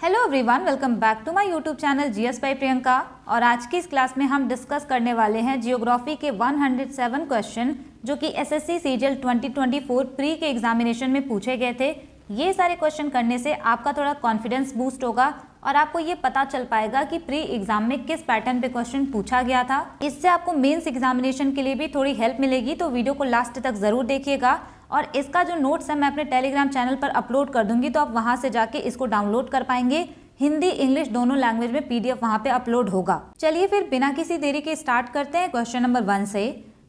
Hello everyone, welcome back to my YouTube channel GS by Priyanka. और आज की इस क्लास में हम डिस्कस करने वाले हैं जियोग्राफी के 107 क्वेश्चन जो कि एसएससी सीजीएल 2024 प्री के एग्जामिनेशन में पूछे गए थे। ये सारे क्वेश्चन करने से आपका थोड़ा कॉन्फिडेंस बूस्ट होगा और आपको ये पता चल पाएगा कि प्री एग्जाम में किस पैटर्न पे क्वेश्चन पूछा गया था। इससे आपको मेंस एग्जामिनेशन के लिए भी थोड़ी हेल्प मिलेगी, तो वीडियो को लास्ट तक जरूर देखिएगा। और इसका जो नोट्स है मैं अपने टेलीग्राम चैनल पर अपलोड कर दूंगी, तो आप वहां से जाके इसको डाउनलोड कर पाएंगे। हिंदी इंग्लिश दोनों लैंग्वेज में पीडीएफ वहां पे अपलोड होगा। चलिए फिर बिना किसी देरी के स्टार्ट करते हैं क्वेश्चन नंबर 1 से।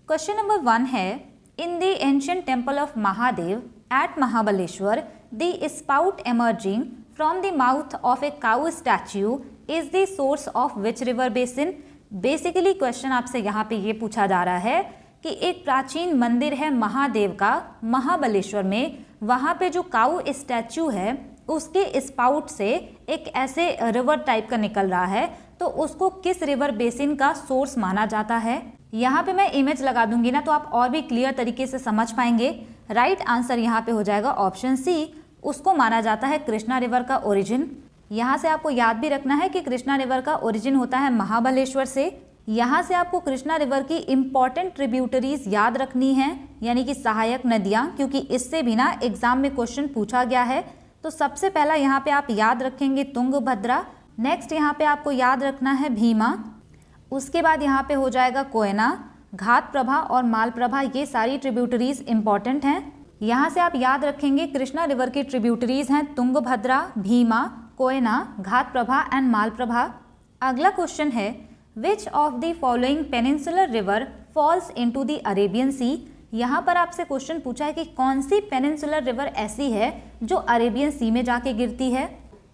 क्वेश्चन नंबर 1 है, in the ancient temple of Mahadev at Mahabaleshwar the spout emerging from the mouth of a cow statue is the source of which river basin. Basically question आपसे यहाँ पे ये पूछा जा रहा है कि एक प्राचीन मंदिर है महादेव का महाबलेश्वर में, वहाँ पे जो काऊ स्टैचू है उसके स्पाउट से एक ऐसे रिवर टाइप का निकल रहा है, तो उसको किस रिवर बेसिन का सोर्स माना जाता है। यहाँ पे मैं इमेज लगा दूंगी ना, तो आप और भी क्लियर तरीके से समझ पाएंगे। राइट आंसर यहाँ पे हो जाएगा ऑप्शन सी, उसको माना जाता है कृष्णा रिवर का ओरिजिन। यहाँ से आपको याद भी रखना है कि कृष्णा रिवर का ओरिजिन होता है महाबलेश्वर से। यहाँ से आपको कृष्णा रिवर की इम्पॉर्टेंट ट्रिब्यूटरीज याद रखनी है, यानी कि सहायक नदियाँ, क्योंकि इससे भी ना एग्जाम में क्वेश्चन पूछा गया है। तो सबसे पहला यहाँ पे आप याद रखेंगे तुंगभद्रा। नेक्स्ट यहाँ पे आपको याद रखना है भीमा। उसके बाद यहाँ पे हो जाएगा कोयना, घाटप्रभा और मालप्रभा। ये सारी ट्रिब्यूटरीज इंपॉर्टेंट हैं। यहाँ से आप याद रखेंगे कृष्णा रिवर की ट्रिब्यूटरीज हैं तुंगभद्रा, भीमा, कोयना, घाटप्रभा एंड मालप्रभा। अगला क्वेश्चन है, which of the following peninsular river falls into the Arabian sea. यहाँ पर आपसे क्वेश्चन पूछा है कि कौन सी पेनिनसुलर रिवर ऐसी है जो अरेबियन सी में जाके गिरती है।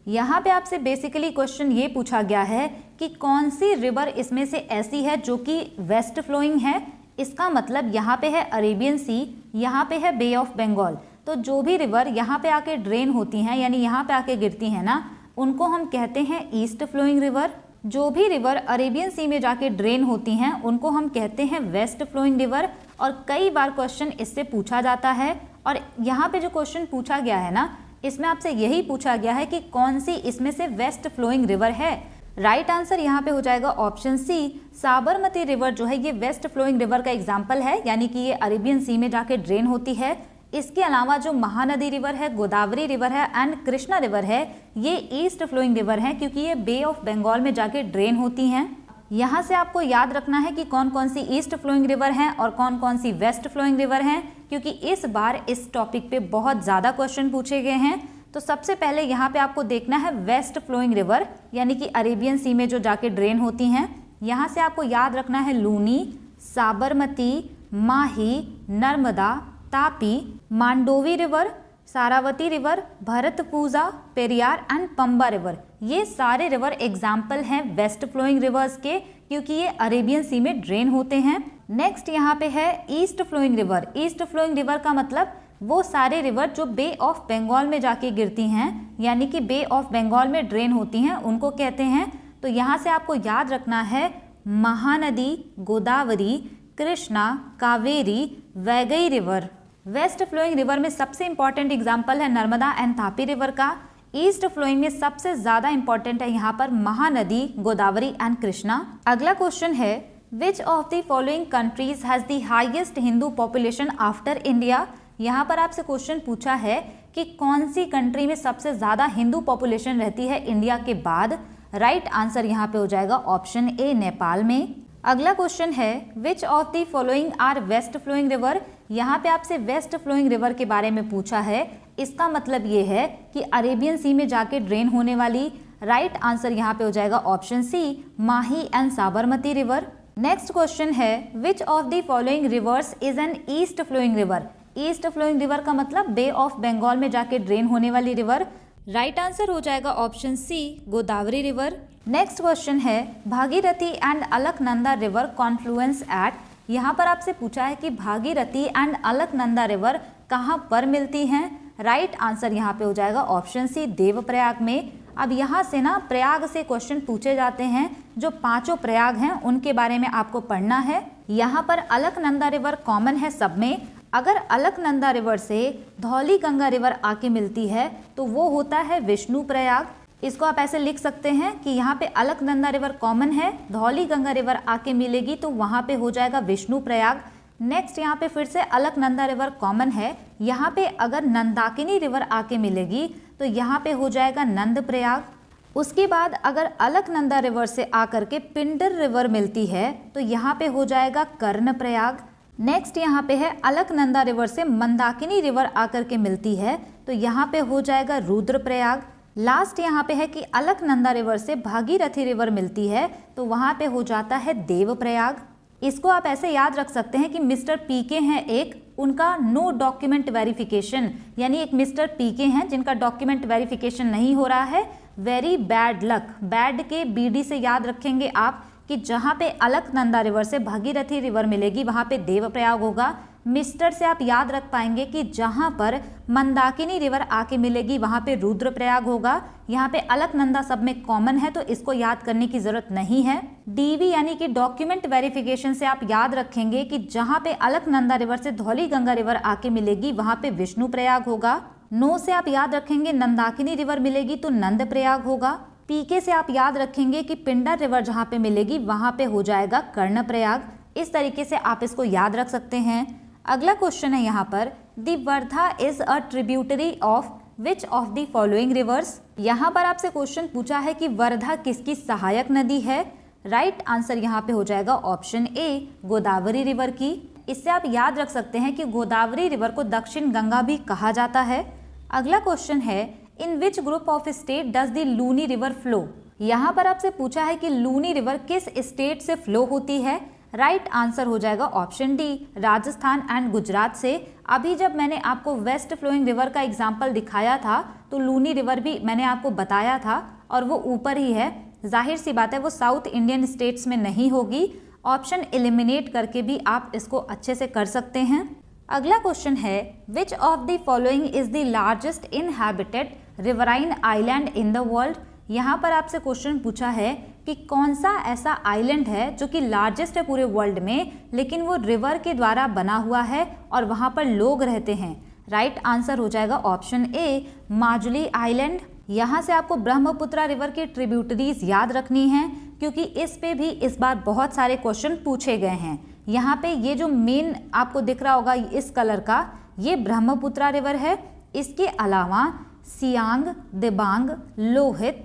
यहाँ पे आपसे बेसिकली क्वेश्चन ये पूछा गया है कि कौन सी रिवर इसमें से ऐसी है जो कि वेस्ट फ्लोइंग है। इसका मतलब यहाँ पे है अरेबियन सी, यहाँ पे है बे ऑफ बंगाल। तो जो भी रिवर यहाँ पे आके ड्रेन होती हैं, यानी यहाँ पे आके गिरती हैं ना, उनको हम कहते हैं ईस्ट फ्लोइंग रिवर। जो भी रिवर अरेबियन सी में जाके ड्रेन होती हैं उनको हम कहते हैं वेस्ट फ्लोइंग रिवर। और कई बार क्वेश्चन इससे पूछा जाता है। और यहाँ पे जो क्वेश्चन पूछा गया है ना, इसमें आपसे यही पूछा गया है कि कौन सी इसमें से वेस्ट फ्लोइंग रिवर है। राइट आंसर यहाँ पे हो जाएगा ऑप्शन सी, साबरमती रिवर जो है ये वेस्ट फ्लोइंग रिवर का एग्जाम्पल है, यानी कि ये अरेबियन सी में जाके ड्रेन होती है। इसके अलावा जो महानदी रिवर है, गोदावरी रिवर है एंड कृष्णा रिवर है, ये ईस्ट फ्लोइंग रिवर है, क्योंकि ये बे ऑफ बंगाल में जाके ड्रेन होती हैं। यहाँ से आपको याद रखना है कि कौन कौन सी ईस्ट फ्लोइंग रिवर हैं और कौन कौन सी वेस्ट फ्लोइंग रिवर हैं, क्योंकि इस बार इस टॉपिक पे बहुत ज़्यादा क्वेश्चन पूछे गए हैं। तो सबसे पहले यहाँ पे आपको देखना है वेस्ट फ्लोइंग रिवर, यानी कि अरेबियन सी में जो जाके ड्रेन होती हैं। यहाँ से आपको याद रखना है Luni, Sabarmati, Mahi, Narmada, Tapi, Mandovi river, Sharavati river, Bharathapuzha, Periyar and Pamba river. ये सारे रिवर एग्जाम्पल हैं वेस्ट फ्लोइंग रिवर्स के, क्योंकि ये अरेबियन सी में ड्रेन होते हैं। नेक्स्ट यहाँ पे है east flowing river. East flowing river का मतलब वो सारे रिवर जो बे ऑफ बंगाल में जाके गिरती हैं, यानी कि बे ऑफ बंगाल में ड्रेन होती हैं, उनको कहते हैं। तो यहाँ से आपको याद रखना है Mahanadi, Godavari, Krishna, Kaveri, Vaigai river. West flowing river में सबसे इंपॉर्टेंट एग्जाम्पल है नर्मदा एंड तापी रिवर का। ईस्ट फ्लोइंग में सबसे ज्यादा इंपॉर्टेंट है यहाँ पर महानदी, गोदावरी एंड कृष्णा। अगला क्वेश्चन है, which of the following countries has the highest Hindu population after India. यहाँ पर आपसे क्वेश्चन पूछा है कि कौन सी कंट्री में सबसे ज्यादा हिंदू पॉपुलेशन रहती है इंडिया के बाद। राइट आंसर यहाँ पे हो जाएगा ऑप्शन ए, नेपाल में। अगला क्वेश्चन है, which of the following are west flowing river. यहाँ पे आपसे वेस्ट फ्लोइंग रिवर के बारे में पूछा है। इसका मतलब ये है कि अरेबियन सी में जाके ड्रेन होने वाली। राइट आंसर यहाँ पे हो जाएगा option C, Mahi and Sabarmati river. Next question है, which of the following rivers is an east flowing river. East flowing river का मतलब बे ऑफ बंगाल में जाके ड्रेन होने वाली रिवर। राइट आंसर हो जाएगा option C, Godavari river. Next question है, Bhagirathi and Alaknanda river confluence at. यहाँ पर आपसे पूछा है कि भागीरथी एंड अलकनंदा रिवर कहाँ पर मिलती हैं। राइट आंसर यहाँ पे हो जाएगा ऑप्शन सी, देवप्रयाग में। अब यहाँ से ना प्रयाग से क्वेश्चन पूछे जाते हैं। जो पांचों प्रयाग हैं उनके बारे में आपको पढ़ना है। यहाँ पर अलकनंदा रिवर कॉमन है सब में। अगर अलकनंदा रिवर से धौली गंगा रिवर आके मिलती है तो वो होता है विष्णु प्रयाग। इसको आप ऐसे लिख सकते हैं कि यहाँ पे अलकनंदा रिवर कॉमन है, धौली गंगा रिवर आके मिलेगी तो वहाँ पे हो जाएगा विष्णु प्रयाग। नेक्स्ट यहाँ पे फिर से अलकनंदा रिवर कॉमन है, यहाँ पे अगर नंदाकिनी रिवर आके मिलेगी तो यहाँ पे हो जाएगा नंद प्रयाग। उसके बाद अगर अलकनंदा रिवर से आकर के पिंडर रिवर मिलती है तो यहाँ पे हो जाएगा कर्ण प्रयाग। नेक्स्ट यहाँ पे है अलकनंदा रिवर से मंदाकिनी रिवर आकर के मिलती है तो यहाँ पे हो जाएगा रुद्र प्रयाग। लास्ट यहाँ पे है कि अलकनंदा रिवर से भागीरथी रिवर मिलती है तो वहाँ पे हो जाता है देव प्रयाग। इसको आप ऐसे याद रख सकते हैं कि मिस्टर पीके हैं एक, उनका नो डॉक्यूमेंट वेरिफिकेशन, यानी एक मिस्टर पीके हैं जिनका डॉक्यूमेंट वेरिफिकेशन नहीं हो रहा है, वेरी बैड लक। बैड के बीडी से याद रखेंगे आप कि जहाँ पे अलकनंदा रिवर से भागीरथी रिवर मिलेगी वहाँ पे देवप्रयाग होगा। मिस्टर से आप याद रख पाएंगे कि जहाँ पर मंदाकिनी रिवर आके मिलेगी वहाँ पे रुद्रप्रयाग होगा। यहाँ पे अलकनंदा सब में कॉमन है तो इसको याद करने की जरूरत नहीं है। डीवी यानी कि डॉक्यूमेंट वेरिफिकेशन से आप याद रखेंगे कि जहाँ पे अलकनंदा रिवर से धौली गंगा रिवर आके मिलेगी वहाँ पे विष्णु प्रयाग होगा। नो से आप याद रखेंगे नंदाकिनी रिवर मिलेगी तो नंद प्रयाग होगा। पीके से आप याद रखेंगे कि पिंडर रिवर जहाँ पे मिलेगी वहाँ पे हो जाएगा कर्ण प्रयाग। इस तरीके से आप इसको याद रख सकते हैं। अगला क्वेश्चन है यहाँ पर, the Wardha is a tributary of which of the following rivers. यहाँ पर आपसे क्वेश्चन पूछा है कि वर्धा किसकी सहायक नदी है। राइट आंसर यहाँ पे हो जाएगा ऑप्शन ए गोदावरी रिवर की। इससे आप याद रख सकते हैं कि गोदावरी रिवर को दक्षिण गंगा भी कहा जाता है। अगला क्वेश्चन है, in which group of state does the Luni river flow. यहाँ पर आपसे पूछा है कि लूनी रिवर किस स्टेट से फ्लो होती है। राइट आंसर हो जाएगा option D Rajasthan and Gujarat से। अभी जब मैंने आपको वेस्ट फ्लोइंग रिवर का एग्जाम्पल दिखाया था तो लूनी रिवर भी मैंने आपको बताया था और वो ऊपर ही है, जाहिर सी बात है वो साउथ इंडियन स्टेट्स में नहीं होगी। ऑप्शन एलिमिनेट करके भी आप इसको अच्छे से कर सकते हैं। अगला क्वेश्चन है, which of the following is the largest inhabited riverine island in the world. यहाँ पर आपसे क्वेश्चन पूछा है कि कौन सा ऐसा आइलैंड है जो कि लार्जेस्ट है पूरे वर्ल्ड में लेकिन वो रिवर के द्वारा बना हुआ है और वहाँ पर लोग रहते हैं। राइट आंसर हो जाएगा ऑप्शन ए माजुली आइलैंड। यहाँ से आपको ब्रह्मपुत्रा रिवर की ट्रिब्यूटरीज याद रखनी है क्योंकि इस पे भी इस बार बहुत सारे क्वेश्चन पूछे गए हैं। यहाँ पे ये जो मेन आपको दिख रहा होगा इस कलर का, ये ब्रह्मपुत्रा रिवर है। इसके अलावा सियांग, दिबांग, लोहित,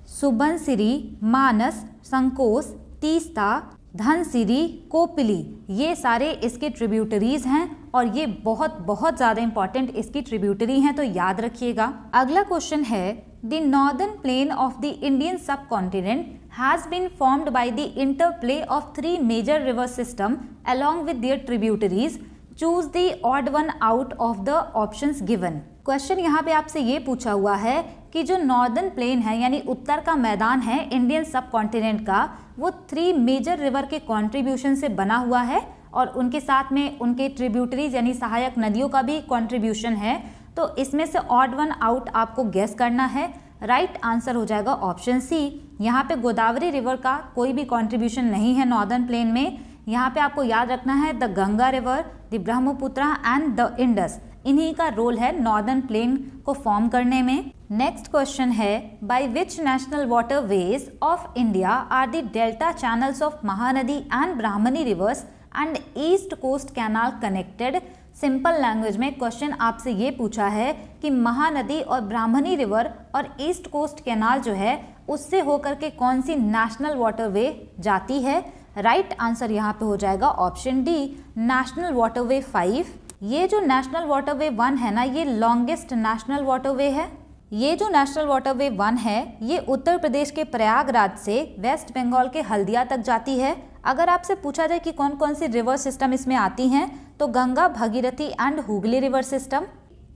सुबनसिरी, मानस, संकोस, तीस्ता, धनसिरी, कोपिली, ये सारे इसके ट्रिब्यूटरीज हैं और ये बहुत बहुत ज़्यादा इंपॉर्टेंट इसकी ट्रिब्यूटरी हैं तो याद रखिएगा। अगला क्वेश्चन है, the northern plain of the Indian सब continent has been formed by the interplay of three major river system along with their tributaries. Choose the odd one out of the options given. Question यहाँ पे आपसे ये पूछा हुआ है कि जो नॉर्दर्न प्लेन है यानी उत्तर का मैदान है इंडियन सब कॉन्टिनेंट का, वो थ्री मेजर रिवर के कॉन्ट्रीब्यूशन से बना हुआ है और उनके साथ में उनके ट्रिब्यूटरीज यानी सहायक नदियों का भी कॉन्ट्रीब्यूशन है। तो इसमें से ऑड वन आउट आपको गेस करना है। राइट आंसर हो जाएगा ऑप्शन सी। यहाँ पे गोदावरी रिवर का कोई भी कंट्रीब्यूशन नहीं है नॉर्दर्न प्लेन में। यहाँ पे आपको याद रखना है the Ganga river, the Brahmaputra and the Indus, इन्हीं का रोल है नॉर्दर्न प्लेन को फॉर्म करने में। नेक्स्ट क्वेश्चन है, by which national waterways of India are the delta channels of Mahanadi and Brahmani rivers and east coast canal connected. Simple language में question आपसे ये पूछा है कि महानदी और ब्राह्मणी रिवर और ईस्ट कोस्ट कैनाल जो है उससे होकर के कौन सी नेशनल वाटरवे जाती है। राइट आंसर यहाँ पे हो जाएगा ऑप्शन डी नेशनल वाटरवे 5। ये जो नेशनल वाटरवे 1 है ना, ये लॉन्गेस्ट नेशनल वाटरवे है। ये जो नेशनल वाटरवे 1 है ये उत्तर प्रदेश के प्रयागराज से वेस्ट बंगाल के हल्दिया तक जाती है। अगर आपसे पूछा जाए कि कौन कौन सी रिवर सिस्टम इसमें आती हैं तो Ganga, Bhagirathi and Hooghly river system.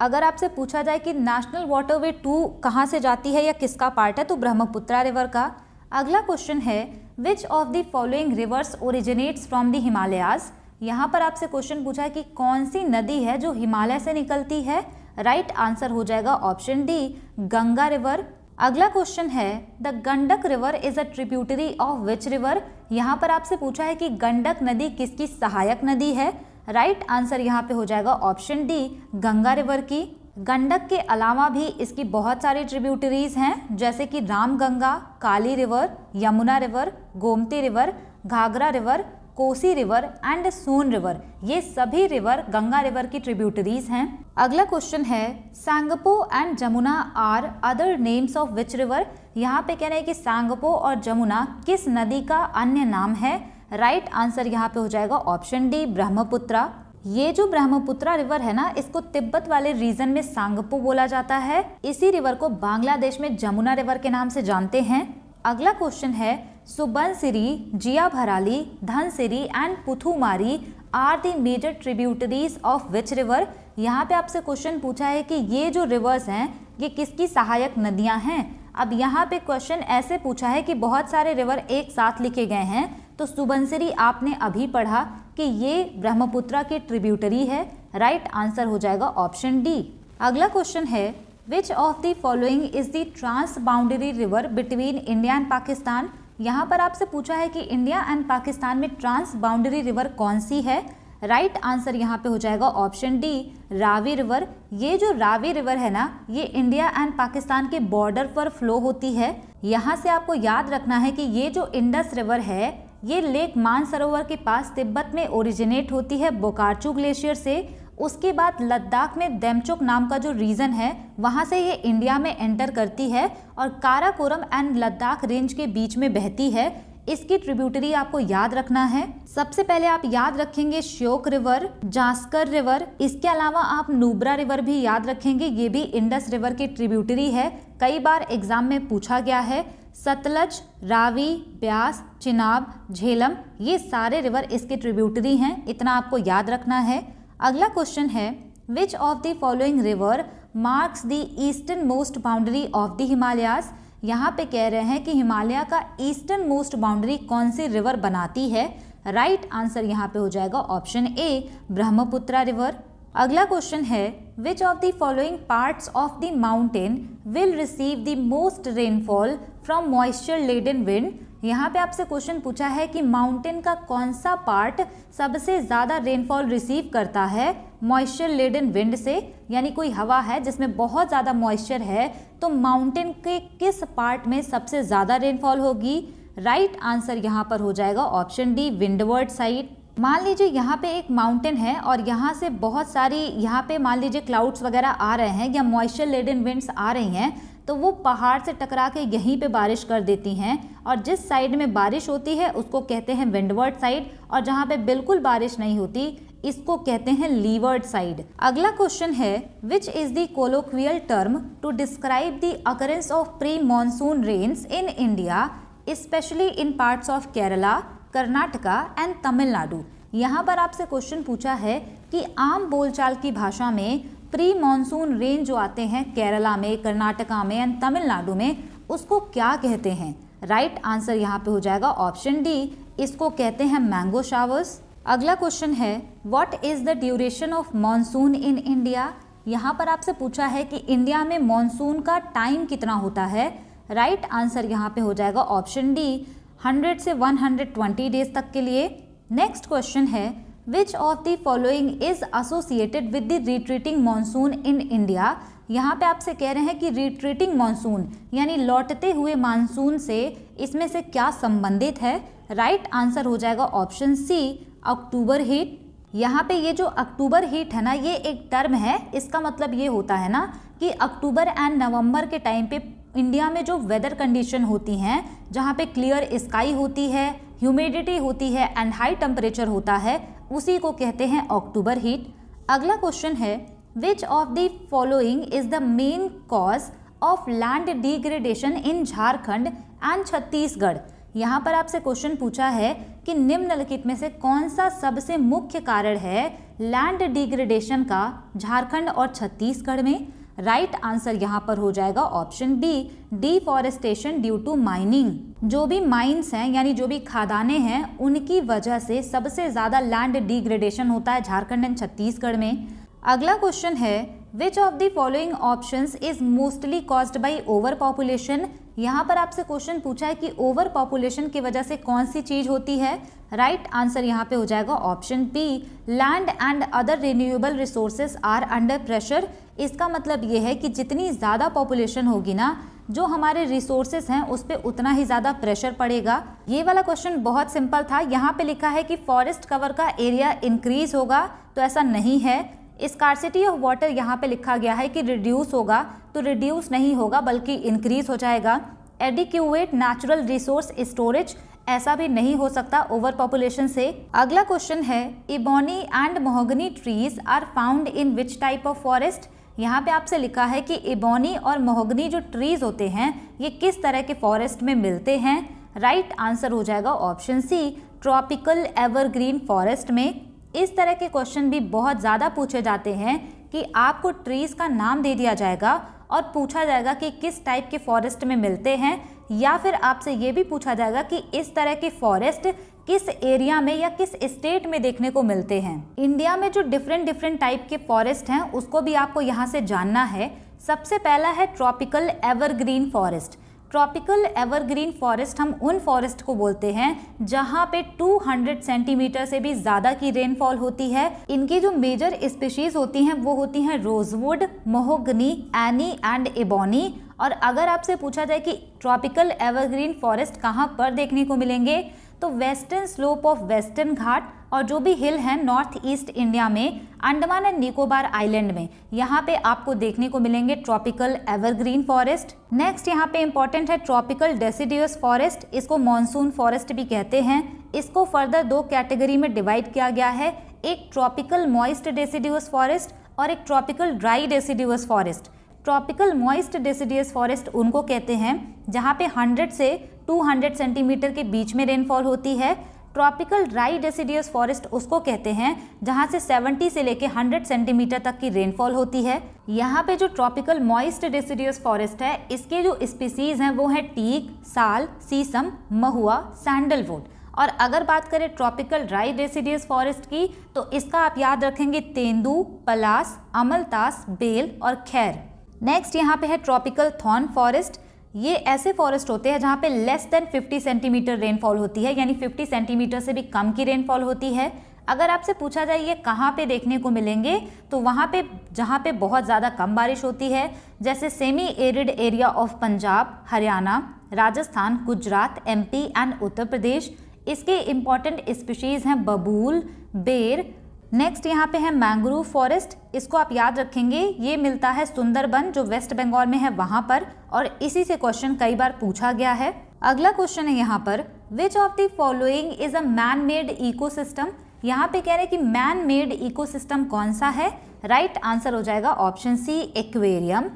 अगर आपसे पूछा जाए कि नेशनल वाटरवे 2 कहाँ से जाती है या किसका पार्ट है तो ब्रह्मपुत्रा रिवर का। अगला क्वेश्चन है, which of the following reverse originates from the Himalayas. यहाँ पर आपसे क्वेश्चन पूछा है कि कौन सी नदी है जो हिमालय से निकलती है। राइट आंसर हो जाएगा ऑप्शन डी गंगा रिवर। अगला क्वेश्चन है, the Gandak river is a tributary of which river. यहाँ पर आपसे पूछा है कि गंडक नदी किसकी सहायक नदी है। राइट आंसर यहाँ पे हो जाएगा ऑप्शन डी गंगा रिवर की। गंडक के अलावा भी इसकी बहुत सारी ट्रिब्यूटरीज हैं, जैसे कि Ramganga, Kali river, Yamuna river, Gomti river, Ghaghara river, Kosi river and Son river. ये सभी रिवर गंगा रिवर की ट्रिब्यूटरीज हैं। अगला क्वेश्चन है Tsangpo and Jamuna are other names of which river. यहाँ पे कह रहे हैं कि सांगपो और जमुना किस नदी का अन्य नाम है। राइट आंसर यहाँ पे हो जाएगा ऑप्शन डी, ब्रह्मपुत्रा। ये जो ब्रह्मपुत्रा रिवर है ना, इसको तिब्बत वाले रीजन में सांगपो बोला जाता है। इसी रिवर को बांग्लादेश में जमुना रिवर के नाम से जानते हैं। अगला क्वेश्चन है Subansiri, Jiabharali, Dhansiri and Puthimari are the major tributaries of which river. यहाँ पे आपसे क्वेश्चन पूछा है कि ये जो रिवर्स हैं ये किसकी सहायक नदियाँ हैं। अब यहाँ पे क्वेश्चन ऐसे पूछा है कि बहुत सारे रिवर एक साथ लिखे गए हैं, तो सुबनसिरी आपने अभी पढ़ा कि ये ब्रह्मपुत्रा की ट्रिब्यूटरी है। राइट आंसर हो जाएगा ऑप्शन डी। अगला क्वेश्चन है which of the following is the trans boundary river between India and Pakistan. यहाँ पर आपसे पूछा है कि इंडिया एंड पाकिस्तान में ट्रांस बाउंड्री रिवर कौन सी है। राइट आंसर यहाँ पे हो जाएगा ऑप्शन डी, रावी रिवर। ये जो रावी रिवर है ना, ये इंडिया एंड पाकिस्तान के बॉर्डर पर फ्लो होती है। यहाँ से आपको याद रखना है कि ये जो इंडस रिवर है ये लेक मानसरोवर के पास तिब्बत में ओरिजिनेट होती है बोकार्चू ग्लेशियर से। उसके बाद लद्दाख में देमचोक नाम का जो रीजन है वहाँ से ये इंडिया में एंटर करती है और काराकोरम एंड लद्दाख रेंज के बीच में बहती है। इसकी ट्रिब्यूटरी आपको याद रखना है। सबसे पहले आप याद रखेंगे श्योक रिवर, जास्कर रिवर। इसके अलावा आप नुब्रा रिवर भी याद रखेंगे, ये भी इंडस रिवर की ट्रिब्यूटरी है। कई बार एग्जाम में पूछा गया है। सतलज, रावी, ब्यास, चिनाब, झेलम, ये सारे रिवर इसके ट्रिब्यूटरी हैं, इतना आपको याद रखना है। अगला क्वेश्चन है which of the following river marks the eastern most boundary of the Himalayas. यहाँ पे कह रहे हैं कि हिमालय का ईस्टर्न मोस्ट बाउंड्री कौन सी रिवर बनाती है। राइट आंसर यहाँ पे हो जाएगा ऑप्शन ए, ब्रह्मपुत्रा रिवर। अगला क्वेश्चन है which of the following parts of the mountain will receive the most rainfall from moisture laden wind. यहाँ पे आपसे क्वेश्चन पूछा है कि माउंटेन का कौन सा पार्ट सबसे ज़्यादा रेनफॉल रिसीव करता है मॉइस्चर लेडन विंड से, यानी कोई हवा है जिसमें बहुत ज़्यादा मॉइस्चर है, तो माउंटेन के किस पार्ट में सबसे ज़्यादा रेनफॉल होगी। राइट आंसर यहाँ पर हो जाएगा ऑप्शन डी, विंडवर्ड साइड। मान लीजिए यहाँ पे एक माउंटेन है और यहाँ से बहुत सारी यहाँ पे मान लीजिए क्लाउड्स वगैरह आ रहे हैं या मॉइस्चर लेडन विंड्स आ रही हैं, तो वो पहाड़ से टकरा के यहीं पे बारिश कर देती हैं और जिस साइड में बारिश होती है उसको कहते हैं विंडवर्ड साइड, और जहाँ पे बिल्कुल बारिश नहीं होती इसको कहते हैं लीवर्ड साइड। अगला क्वेश्चन है which is the colloquial term to describe the occurrence of pre monsoon rains in India especially in parts of Kerala, Karnataka and Tamil Nadu. यहाँ पर आपसे क्वेश्चन पूछा है कि आम बोलचाल की भाषा में प्री मॉनसून रेन जो आते हैं केरला में, कर्नाटका में एंड तमिलनाडु में, उसको क्या कहते हैं। राइट आंसर यहाँ पे हो जाएगा ऑप्शन डी, इसको कहते हैं मैंगो शावर्स। अगला क्वेश्चन है what is the duration of monsoon in India. यहाँ पर आपसे पूछा है कि इंडिया में मॉनसून का टाइम कितना होता है। राइट आंसर यहाँ पे हो जाएगा ऑप्शन डी, 100 से 120 डेज तक के लिए। नेक्स्ट क्वेश्चन है which of the following is associated with the retreating monsoon in India. यहाँ पे आपसे कह रहे हैं कि रिट्रीटिंग मॉनसून यानी लौटते हुए मानसून से इसमें से क्या संबंधित है। राइट आंसर हो जाएगा ऑप्शन सी, अक्टूबर हीट। यहाँ पे ये जो अक्टूबर हीट है ना, ये एक टर्म है, इसका मतलब ये होता है ना कि अक्टूबर एंड नवंबर के टाइम पे इंडिया में जो वेदर कंडीशन होती हैं, जहाँ पे क्लियर स्काई होती है, ह्यूमिडिटी होती है एंड हाई टेम्परेचर होता है, उसी को कहते हैं अक्टूबर हीट। अगला क्वेश्चन है which of the following is the main cause of land degradation in Jharkhand and Chhattisgarh. यहाँ पर आपसे क्वेश्चन पूछा है कि निम्नलिखित में से कौन सा सबसे मुख्य कारण है लैंड डिग्रेडेशन का झारखंड और छत्तीसगढ़ में। राइट आंसर यहाँ पर हो जाएगा option B, deforestation due to mining. जो भी माइंस हैं यानी जो भी खादानें हैं उनकी वजह से सबसे ज़्यादा लैंड डिग्रेडेशन होता है झारखंड एंड छत्तीसगढ़ में। अगला क्वेश्चन है which of the following options is mostly caused by over population. यहाँ पर आपसे क्वेश्चन पूछा है कि ओवर पॉपुलेशन की वजह से कौन सी चीज होती है। राइट आंसर यहाँ पे हो जाएगा option B, land and other renewable resources are under pressure. इसका मतलब ये है कि जितनी ज़्यादा पॉपुलेशन होगी ना, जो हमारे रिसोर्सेज हैं उस पर उतना ही ज़्यादा प्रेशर पड़ेगा। ये वाला क्वेश्चन बहुत सिंपल था। यहाँ पे लिखा है कि फॉरेस्ट कवर का एरिया इंक्रीज होगा, तो ऐसा नहीं है। स्कार्सिटी ऑफ वाटर यहाँ पे लिखा गया है कि रिड्यूस होगा, तो रिड्यूस नहीं होगा बल्कि इंक्रीज हो जाएगा। एडिक्यूएट नेचुरल रिसोर्स स्टोरेज, ऐसा भी नहीं हो सकता ओवर पॉपुलेशन से। अगला क्वेश्चन है, ebony and mahogany trees are found in which type of forest. यहाँ पे आपसे लिखा है कि इबोनी और महोगनी जो ट्रीज होते हैं ये किस तरह के फॉरेस्ट में मिलते हैं। राइट आंसर हो जाएगा option C, tropical evergreen forest में। इस तरह के क्वेश्चन भी बहुत ज़्यादा पूछे जाते हैं कि आपको ट्रीज का नाम दे दिया जाएगा और पूछा जाएगा कि किस टाइप के फॉरेस्ट में मिलते हैं, या फिर आपसे ये भी पूछा जाएगा कि इस तरह के फॉरेस्ट किस एरिया में या किस स्टेट में देखने को मिलते हैं। इंडिया में जो डिफरेंट टाइप के फॉरेस्ट हैं उसको भी आपको यहाँ से जानना है। सबसे पहला है tropical evergreen forest. Tropical evergreen forest हम उन फॉरेस्ट को बोलते हैं जहाँ पे 200 सेंटीमीटर से भी ज़्यादा की रेनफॉल होती है। इनकी जो मेजर स्पीशीज होती हैं वो होती हैं rosewood, mahogany, any and ebony. और अगर आपसे पूछा जाए कि ट्रॉपिकल एवरग्रीन फॉरेस्ट कहाँ पर देखने को मिलेंगे, तो वेस्टर्न स्लोप ऑफ वेस्टर्न घाट और जो भी हिल हैं नॉर्थ ईस्ट इंडिया में, अंडमान एंड निकोबार आइलैंड में, यहाँ पे आपको देखने को मिलेंगे ट्रॉपिकल एवरग्रीन फॉरेस्ट। नेक्स्ट यहाँ पे इंपॉर्टेंट है ट्रॉपिकल डेसिडियस फॉरेस्ट। इसको मॉनसून फॉरेस्ट भी कहते हैं। इसको फर्दर दो कैटेगरी में डिवाइड किया गया है, एक ट्रॉपिकल मॉइस्ट डेसिडियस फॉरेस्ट और एक tropical dry deciduous forest. Tropical moist deciduous forest उनको कहते हैं जहाँ पे 100 से 200 सेंटीमीटर के बीच में रेनफॉल होती है। ट्रॉपिकल ड्राई डेसिडियस फॉरेस्ट उसको कहते हैं जहाँ से 70 से लेके 100 सेंटीमीटर तक की रेनफॉल होती है। यहाँ पे जो ट्रॉपिकल मॉइस्ट डेसिडियस फॉरेस्ट है, इसके जो स्पीसीज हैं वो है टीक, साल, सीसम, महुआ, सैंडलवुड। और अगर बात करें ट्रॉपिकल ड्राई डेसिडियस फॉरेस्ट की, तो इसका आप याद रखेंगे तेंदू, पलास, अमलतास, बेल और खैर। नेक्स्ट यहाँ पे है ट्रॉपिकल थॉर्न फॉरेस्ट। ये ऐसे फॉरेस्ट होते हैं जहाँ पे लेस देन 50 सेंटीमीटर रेनफॉल होती है, यानी 50 सेंटीमीटर से भी कम की रेनफॉल होती है। अगर आपसे पूछा जाए ये कहाँ पे देखने को मिलेंगे, तो वहाँ पे जहाँ पे बहुत ज़्यादा कम बारिश होती है, जैसे semi arid area of Punjab, Haryana, Rajasthan, Gujarat, MP and Uttar Pradesh. इसके इम्पॉर्टेंट स्पीशीज़ हैं बबूल, बेर। नेक्स्ट यहाँ पे है मैंग्रोव फॉरेस्ट। इसको आप याद रखेंगे, ये मिलता है सुंदरबन जो वेस्ट बंगाल में है वहाँ पर, और इसी से क्वेश्चन कई बार पूछा गया है। अगला क्वेश्चन है यहाँ पर, विच of the following is a man made ecosystem. यहाँ पे कह रहे हैं कि मैन मेड इकोसिस्टम कौन सा है। राइट आंसर हो जाएगा ऑप्शन सी, एक्वेरियम।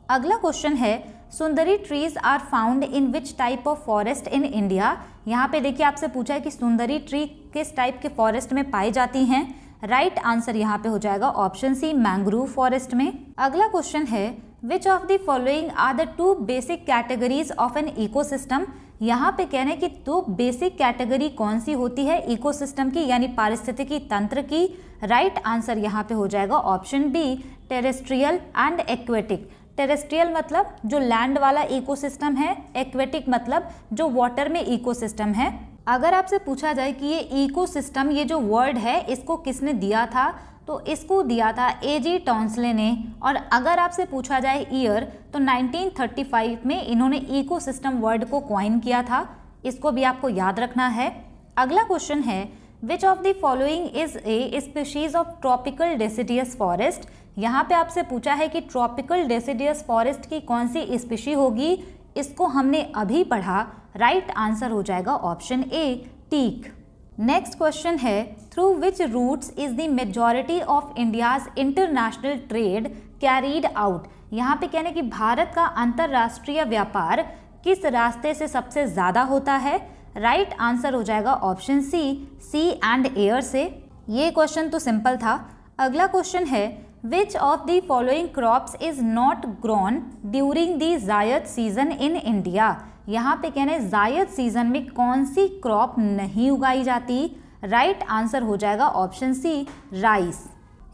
अगला क्वेश्चन है, Sundari trees are found in which type of forest in India. यहाँ पे देखिए आपसे पूछा है कि सुंदरी ट्री किस टाइप के फॉरेस्ट में पाई जाती हैं। राइट आंसर यहाँ पे हो जाएगा ऑप्शन सी, मैंग्रोव फॉरेस्ट में। अगला क्वेश्चन है, which of the following are the two basic categories of an ecosystem. यहाँ पे कह रहे हैं कि दो बेसिक कैटेगरी कौन सी होती है इकोसिस्टम की, यानी पारिस्थितिकी तंत्र की। राइट आंसर यहाँ पे हो जाएगा option B, terrestrial and aquatic. Terrestrial मतलब जो लैंड वाला इकोसिस्टम है, एक्वेटिक मतलब जो वाटर में इकोसिस्टम है। अगर आपसे पूछा जाए कि ये इकोसिस्टम, ये जो वर्ड है इसको किसने दिया था, तो इसको दिया था A.G. टॉन्सले ने। और अगर आपसे पूछा जाए ईयर, तो 1935 में इन्होंने इकोसिस्टम वर्ड को कॉइन किया था। इसको भी आपको याद रखना है। अगला क्वेश्चन है, which of the following is a species of tropical deciduous forest. यहाँ पे आपसे पूछा है कि ट्रॉपिकल डेसिडियस फॉरेस्ट की कौन सी स्पीशी होगी। इसको हमने अभी पढ़ा। राइट आंसर हो जाएगा option A, teak. Next question है, through which routes is the majority of India's international trade carried out. यहाँ पे कहने कि भारत का अंतरराष्ट्रीय व्यापार किस रास्ते से सबसे ज़्यादा होता है। राइट आंसर हो जाएगा option C, sea and air से। ये क्वेश्चन तो सिंपल था। अगला क्वेश्चन है, which of the following crops is not grown during the Zaid season in India. यहाँ पे कहने जायद सीजन में कौन सी क्रॉप नहीं उगाई जाती। राइट आंसर हो जाएगा ऑप्शन सी, राइस।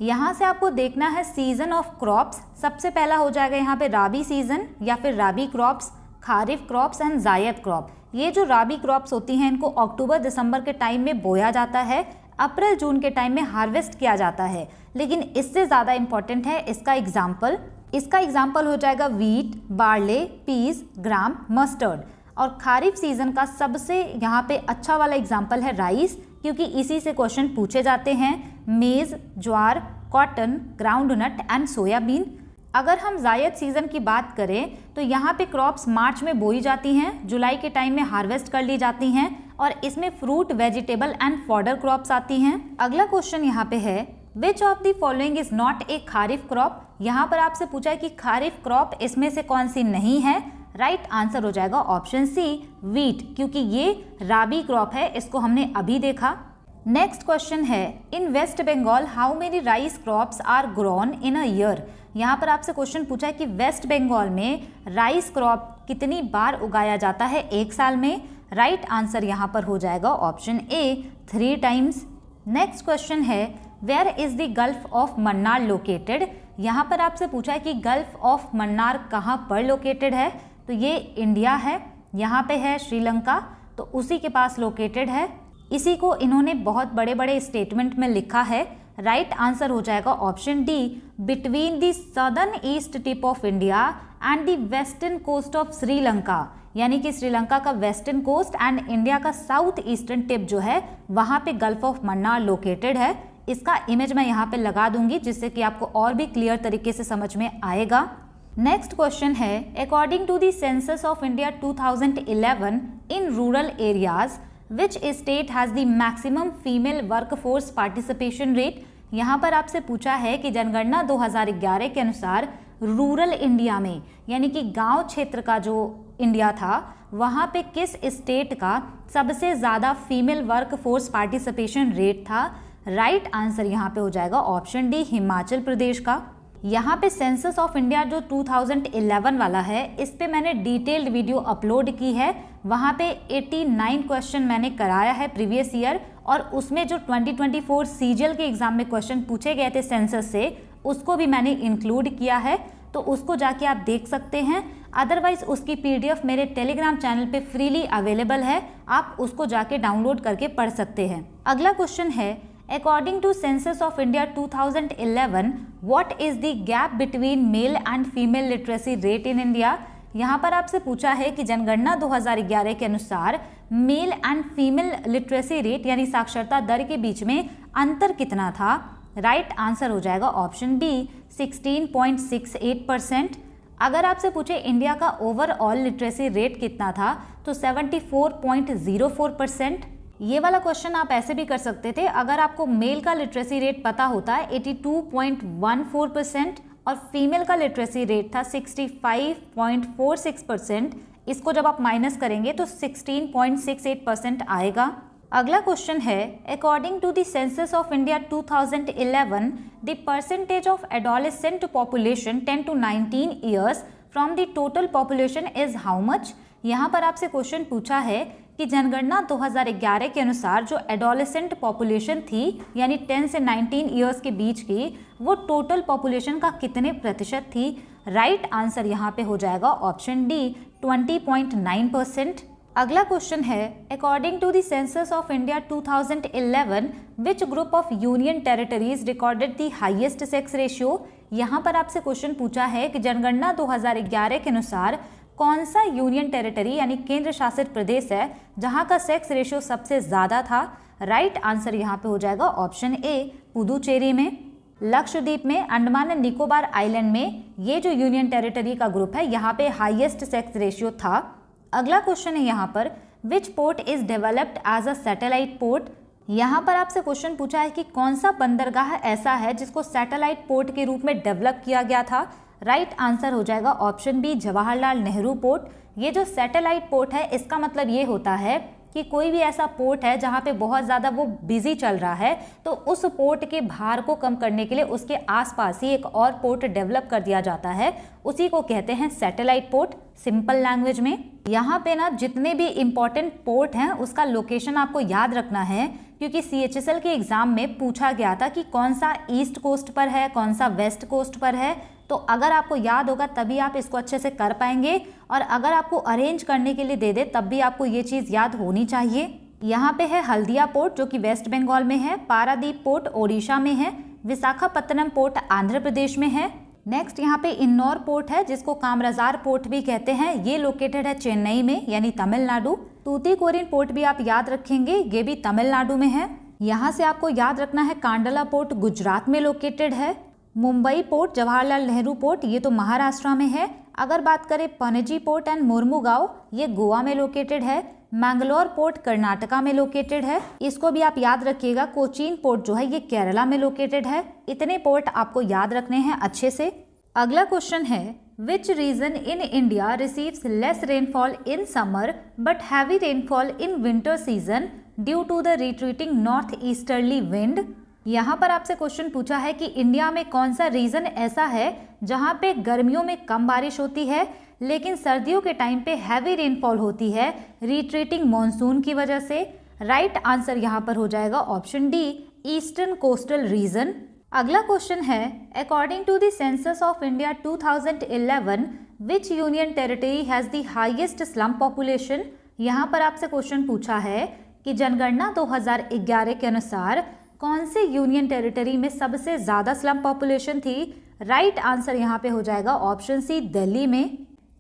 यहाँ से आपको देखना है सीजन ऑफ क्रॉप्स। सबसे पहला हो जाएगा यहाँ पे राबी सीजन या फिर राबी क्रॉप्स। खारिफ क्रॉप्स एंड जायद क्रॉप। ये जो राबी क्रॉप्स होती हैं इनको अक्टूबर दिसंबर के टाइम में बोया जाता है, अप्रैल जून के टाइम में हार्वेस्ट किया जाता है। लेकिन इससे ज़्यादा इम्पॉर्टेंट है इसका एग्जाम्पल हो जाएगा वीट, बार्ले, पीस, ग्राम, मस्टर्ड। और खारिफ सीजन का सबसे यहाँ पे अच्छा वाला एग्जाम्पल है राइस, क्योंकि इसी से क्वेश्चन पूछे जाते हैं। मेज, ज्वार, कॉटन, ग्राउंडनट एंड सोयाबीन। अगर हम जायद सीजन की बात करें तो यहाँ पे क्रॉप्स मार्च में बोई जाती हैं, जुलाई के टाइम में हार्वेस्ट कर ली जाती हैं और इसमें fruit, vegetable and fodder crops आती हैं। अगला क्वेश्चन यहाँ पे है which of the following is not A kharif crop. यहाँ पर आपसे पूछा है कि खारिफ क्रॉप इसमें से कौन सी नहीं है। राइट आंसर हो जाएगा ऑप्शन सी, वीट, क्योंकि ये राबी क्रॉप है, इसको हमने अभी देखा। नेक्स्ट क्वेश्चन है in West Bengal how many rice crops are grown in a year. यहाँ पर आपसे क्वेश्चन पूछा है कि वेस्ट बंगाल में राइस क्रॉप कितनी बार उगाया जाता है एक साल में। राइट आंसर यहाँ पर हो जाएगा option A, 3 times. Next question है where is the gulf of Mannar located. यहाँ पर आपसे पूछा है कि गल्फ ऑफ मन्नार कहाँ पर लोकेटेड है, तो ये इंडिया है, यहाँ पे है श्रीलंका, तो उसी के पास लोकेटेड है। इसी को इन्होंने बहुत बड़े बड़े स्टेटमेंट में लिखा है। राइट आंसर हो जाएगा option D, between the southern east tip of India and the western coast of Sri Lanka. यानी कि श्रीलंका का वेस्टर्न कोस्ट एंड इंडिया का साउथ ईस्टर्न टिप जो है वहाँ पे गल्फ ऑफ मन्नार लोकेटेड है। इसका इमेज मैं यहाँ पे लगा दूंगी जिससे कि आपको और भी क्लियर तरीके से समझ में आएगा। नेक्स्ट क्वेश्चन है according to the census of India 2011 in rural areas which state has the maximum female workforce participation rate. यहाँ पर आपसे पूछा है कि जनगणना 2011 के अनुसार रूरल इंडिया में यानी कि गांव क्षेत्र का जो इंडिया था वहाँ पे किस स्टेट का सबसे ज़्यादा फीमेल वर्कफोर्स पार्टिसिपेशन रेट था। राइट आंसर यहाँ पे हो जाएगा ऑप्शन डी, हिमाचल प्रदेश का। यहाँ पे सेंसस ऑफ इंडिया जो 2011 वाला है इस पे मैंने डिटेल्ड वीडियो अपलोड की है। वहाँ पे 89 क्वेश्चन मैंने कराया है प्रीवियस ईयर, और उसमें जो 2024 सीजीएल के एग्जाम में क्वेश्चन पूछे गए थे सेंसस से उसको भी मैंने इंक्लूड किया है, तो उसको जाके आप देख सकते हैं। अदरवाइज उसकी पीडीएफ मेरे टेलीग्राम चैनल पे फ्रीली अवेलेबल है, आप उसको जाके डाउनलोड करके पढ़ सकते हैं। अगला क्वेश्चन है according to census of India 2011 what is the gap between male and female literacy rate in India. यहाँ पर आपसे पूछा है कि जनगणना 2011 के अनुसार mail and female literacy rate यानी साक्षरता दर के बीच में अंतर कितना था। राइट आंसर हो जाएगा ऑप्शन बी, 16.68%। अगर आपसे पूछे इंडिया का ओवरऑल लिटरेसी रेट कितना था तो 74.04%। ये वाला क्वेश्चन आप ऐसे भी कर सकते थे, अगर आपको मेल का लिटरेसी रेट पता होता है 82.14% और फीमेल का लिटरेसी रेट था 65.46%, इसको जब आप माइनस करेंगे तो 16.68% आएगा। अगला क्वेश्चन है according to the census of India 2011 the percentage of adolescent population 10 to 19 years from the total population is how much. यहाँ पर आपसे क्वेश्चन पूछा है कि जनगणना 2011 के अनुसार जो एडोलेसेंट पॉपुलेशन थी यानी 10 से 19 ईयर्स के बीच की, वो टोटल पॉपुलेशन का कितने प्रतिशत थी। राइट आंसर यहाँ पे हो जाएगा ऑप्शन डी, 20.9%। अगला क्वेश्चन है according to the census of India 2011 which group of union territories recorded the highest sex ratio. यहाँ पर आपसे क्वेश्चन पूछा है कि जनगणना 2011 के अनुसार कौन सा यूनियन टेरिटरी यानी केंद्र शासित प्रदेश है जहां का सेक्स रेशियो सबसे ज़्यादा था। राइट आंसर यहां पे हो जाएगा ऑप्शन ए, पुदुचेरी में। लक्षद्वीप में, अंडमान एंड निकोबार आइलैंड में ये जो यूनियन टेरिटरी का ग्रुप है यहाँ पे हाईएस्ट सेक्स रेशियो था। अगला क्वेश्चन है यहाँ पर which port is developed as a satellite port. यहाँ पर आपसे क्वेश्चन पूछा है कि कौन सा बंदरगाह ऐसा है जिसको सैटेलाइट पोर्ट के रूप में डेवलप किया गया था। राइट आंसर हो जाएगा option B, Jawaharlal Nehru port. ये जो सैटेलाइट पोर्ट है इसका मतलब ये होता है कि कोई भी ऐसा पोर्ट है जहाँ पे बहुत ज़्यादा वो बिजी चल रहा है तो उस पोर्ट के भार को कम करने के लिए उसके आसपास ही एक और पोर्ट डेवलप कर दिया जाता है, उसी को कहते हैं सैटेलाइट पोर्ट सिंपल लैंग्वेज में। यहाँ पे ना जितने भी इम्पोर्टेंट पोर्ट हैं उसका लोकेशन आपको याद रखना है, क्योंकि CHSL के एग्जाम में पूछा गया था कि कौन सा ईस्ट कोस्ट पर है, कौन सा वेस्ट कोस्ट पर है। तो अगर आपको याद होगा तभी आप इसको अच्छे से कर पाएंगे, और अगर आपको अरेंज करने के लिए दे दे तब भी आपको ये चीज़ याद होनी चाहिए। यहाँ पे है हल्दिया पोर्ट जो कि वेस्ट बंगाल में है, पारादीप पोर्ट ओडिशा में है, विशाखापत्तनम पोर्ट आंध्र प्रदेश में है। नेक्स्ट यहाँ पे इन्नौर पोर्ट है जिसको कामराजार पोर्ट भी कहते हैं, ये लोकेटेड है चेन्नई में यानी तमिलनाडु। तूतीकोरिन पोर्ट भी आप याद रखेंगे, ये भी तमिलनाडु में है। यहाँ से आपको याद रखना है कांडला पोर्ट गुजरात में लोकेटेड है। मुंबई पोर्ट जवाहरलाल नेहरू पोर्ट ये तो महाराष्ट्र में है। अगर बात करें पणजी पोर्ट एंड मुर्मुगांव ये गोवा में लोकेटेड है। मैंगलोर पोर्ट कर्नाटका में लोकेटेड है, इसको भी आप याद रखिएगा। कोचीन पोर्ट जो है ये केरला में लोकेटेड है। इतने पोर्ट आपको याद रखने हैं अच्छे से। अगला क्वेश्चन है which region in India receives less rainfall in summer but heavy rainfall in winter season due to the retreating north easterly wind. यहाँ पर आपसे क्वेश्चन पूछा है कि इंडिया में कौन सा रीजन ऐसा है जहाँ पे गर्मियों में कम बारिश होती है लेकिन सर्दियों के टाइम पे हैवी रेनफॉल होती है रिट्रीटिंग मॉनसून की वजह से। राइट आंसर यहाँ पर हो जाएगा option D, eastern coastal region. अगला क्वेश्चन है according to the census of India 2011 which union territory has the highest slum population. यहाँ पर आपसे क्वेश्चन पूछा है कि जनगणना 2011 के अनुसार कौन से यूनियन टेरिटरी में सबसे ज्यादा स्लम पॉपुलेशन थी। राइट आंसर यहाँ पे हो जाएगा ऑप्शन सी, दिल्ली में।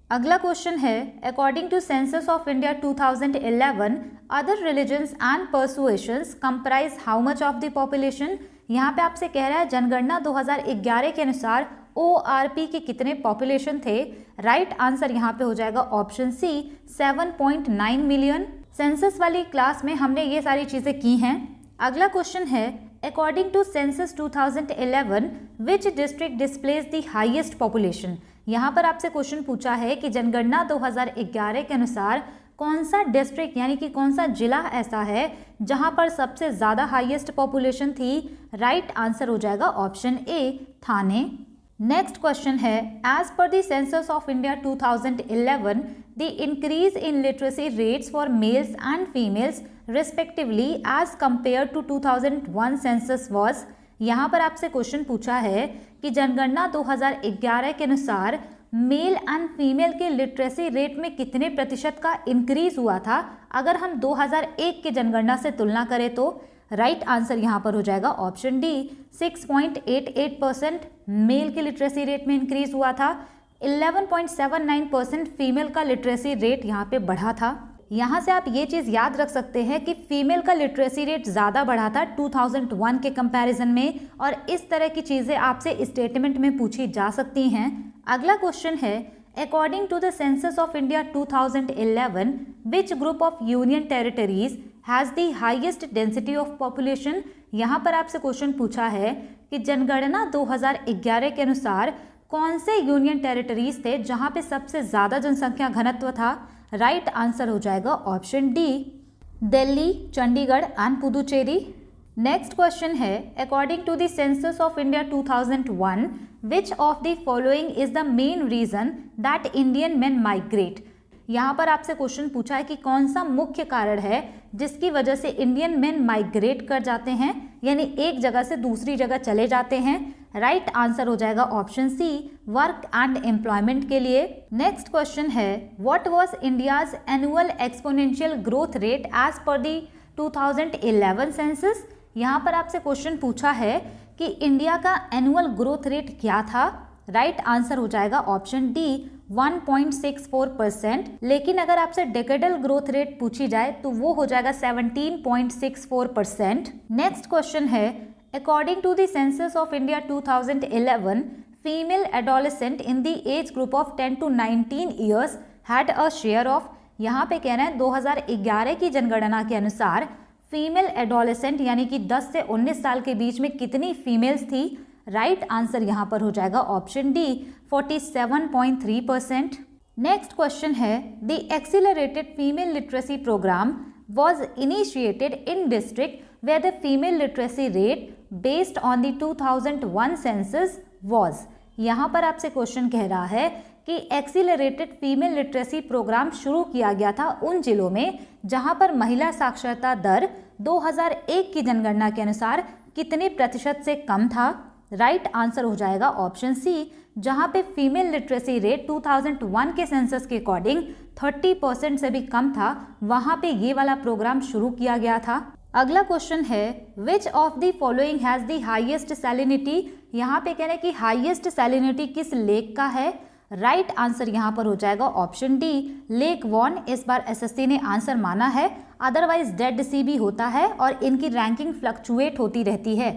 अगला क्वेश्चन है according to census of India 2011 other religions and persuasions comprise how much of the population. यहाँ पे आपसे कह रहा है जनगणना 2011 के अनुसार ORP के कितने पॉपुलेशन थे। राइट आंसर यहाँ पे हो जाएगा ऑप्शन सी, 7.9 मिलियन। सेंसस वाली क्लास में हमने ये सारी चीजें की हैं। अगला क्वेश्चन है according to census 2011 which district displays the highest population. यहाँ पर आपसे क्वेश्चन पूछा है कि जनगणना 2011 के अनुसार कौन सा डिस्ट्रिक्ट यानी कि कौन सा जिला ऐसा है जहाँ पर सबसे ज़्यादा हाईएस्ट पॉपुलेशन थी। राइट आंसर हो जाएगा option A, Thane. Next question है as per the census of India 2011 the increase in literacy rates for males and females respectively as compare to 2001 census was. यहाँ पर आपसे क्वेश्चन पूछा है कि जनगणना 2011 के अनुसार मेल एंड फीमेल के लिटरेसी रेट में कितने प्रतिशत का इंक्रीज हुआ था अगर हम 2001 के जनगणना से तुलना करें तो। राइट आंसर यहाँ पर हो जाएगा ऑप्शन डी, 6.88% मेल के लिटरेसी रेट में इंक्रीज हुआ था। 11.79% फीमेल का लिटरेसी रेट यहाँ पे बढ़ा था। यहाँ से आप ये चीज़ याद रख सकते हैं कि फीमेल का लिटरेसी रेट ज़्यादा बढ़ा था 2001 के कंपैरिजन में, और इस तरह की चीज़ें आपसे स्टेटमेंट में पूछी जा सकती हैं। अगला क्वेश्चन है according to the census of India 2011 which group of union territories has the highest density of population. यहाँ पर आपसे क्वेश्चन पूछा है कि जनगणना 2011 के अनुसार कौन से यूनियन टेरिटरीज थे जहाँ पे सबसे ज़्यादा जनसंख्या घनत्व था। राइट आंसर हो जाएगा option D, Delhi, Chandigarh and Puducherry. Next question है according to the census of India 2001 which of the following is the main reason that Indian men migrate. यहाँ पर आपसे क्वेश्चन पूछा है कि कौन सा मुख्य कारण है जिसकी वजह से इंडियन मेन माइग्रेट कर जाते हैं, यानी एक जगह से दूसरी जगह चले जाते हैं। राइट आंसर हो जाएगा option C, work and employment के लिए। नेक्स्ट क्वेश्चन है what was India's annual exponential growth rate as per the 2011 census. यहाँ पर आपसे क्वेश्चन पूछा है कि इंडिया का एनुअल ग्रोथ रेट क्या था। राइट आंसर हो जाएगा ऑप्शन डी, 1.64%। लेकिन अगर आपसे डेकेडल ग्रोथ रेट पूछी जाए तो वो हो जाएगा 17.64%। नेक्स्ट क्वेश्चन है according to the census of India 2011 female adolescent in the age group of 10 to 19 years had a share of. यहाँ पे कह रहे हैं 2011 की जनगणना के अनुसार फीमेल एडोलेसेंट यानी कि 10 से 19 साल के बीच में कितनी फीमेल्स थी। राइट आंसर यहाँ पर हो जाएगा ऑप्शन डी, 47.3%। नेक्स्ट क्वेश्चन है the accelerated female literacy programme was initiated in district where the female literacy rate based on the 2001 census was. यहाँ पर आपसे क्वेश्चन कह रहा है कि एक्सीलरेटेड फीमेल लिटरेसी प्रोग्राम शुरू किया गया था उन जिलों में जहाँ पर महिला साक्षरता दर 2001 की जनगणना के अनुसार कितने प्रतिशत से कम था। राइट आंसर हो जाएगा ऑप्शन सी, जहां पे फीमेल लिटरेसी रेट 2001 के सेंसस के अकॉर्डिंग 30% से भी कम था, वहां पे ये वाला प्रोग्राम शुरू किया गया था। अगला क्वेश्चन है which of the following has the highest salinity. यहाँ पे कह रहे हैं कि हाईएस्ट सैलिनिटी किस लेक का है। राइट आंसर यहाँ पर हो जाएगा ऑप्शन डी, लेक वॉन। इस बार एसएससी ने आंसर माना है, अदरवाइज डेड सी भी होता है और इनकी रैंकिंग फ्लक्चुएट होती रहती है।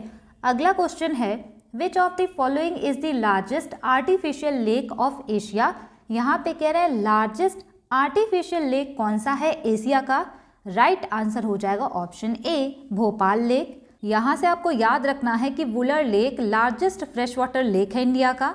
अगला क्वेश्चन है which of the following is the largest artificial lake of Asia. यहाँ पे कह रहे हैं लार्जेस्ट आर्टिफिशियल लेक कौन सा है एशिया का। राइट आंसर हो जाएगा ऑप्शन ए, भोपाल लेक। यहाँ से आपको याद रखना है कि Wular lake largest fresh water lake है इंडिया का।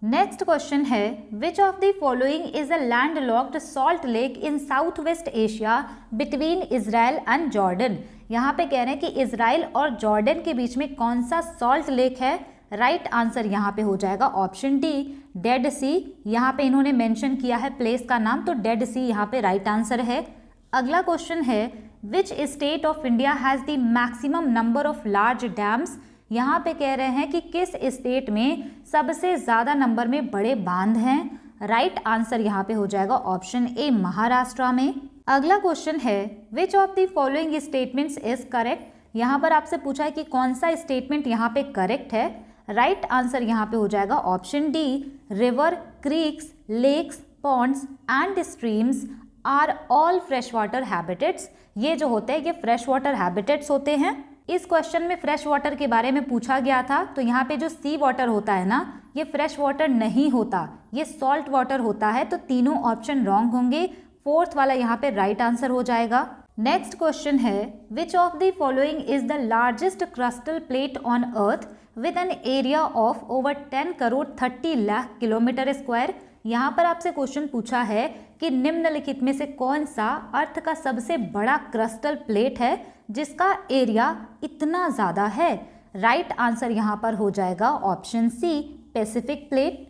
नेक्स्ट क्वेश्चन है which of the following is a landlocked salt lake in south west Asia between Israel and Jordan. यहाँ पे कह रहे हैं कि इजराइल और जॉर्डन के बीच में कौन सा सॉल्ट लेक है। राइट आंसर यहाँ पे हो जाएगा ऑप्शन डी, डेड सी। यहाँ पे इन्होंने मेंशन किया है प्लेस का नाम, तो डेड सी यहाँ पे राइट आंसर है। अगला क्वेश्चन है विच state of India has the maximum number of large dams. यहाँ पे कह रहे हैं कि किस स्टेट में सबसे ज़्यादा नंबर में बड़े बांध हैं। राइट आंसर यहाँ पे हो जाएगा ऑप्शन ए, महाराष्ट्र में। अगला क्वेश्चन है which of the following statements is correct. यहाँ पर आपसे पूछा है कि कौन सा स्टेटमेंट यहाँ पे करेक्ट है। राइट आंसर यहाँ पे हो जाएगा option D, river, creeks, lakes, ponds and streams are all fresh water habitats. ये जो होते हैं ये फ्रेश वाटर हैबिटेट्स होते हैं। इस क्वेश्चन में फ्रेश वाटर के बारे में पूछा गया था, तो यहाँ पे जो सी वाटर होता है ना, ये फ्रेश वाटर नहीं होता, ये सॉल्ट वाटर होता है। तो तीनों ऑप्शन रॉन्ग होंगे, फोर्थ वाला यहाँ पे राइट आंसर हो जाएगा। नेक्स्ट क्वेश्चन है which of the following is the largest crystal plate on earth with an area of over 10 crore 30 lakh kilometre square. यहाँ पर आपसे क्वेश्चन पूछा है कि निम्नलिखित में से कौन सा अर्थ का सबसे बड़ा क्रिस्टल प्लेट है जिसका एरिया इतना ज़्यादा है। राइट आंसर यहाँ पर हो जाएगा ऑप्शन सी, पैसिफिक प्लेट।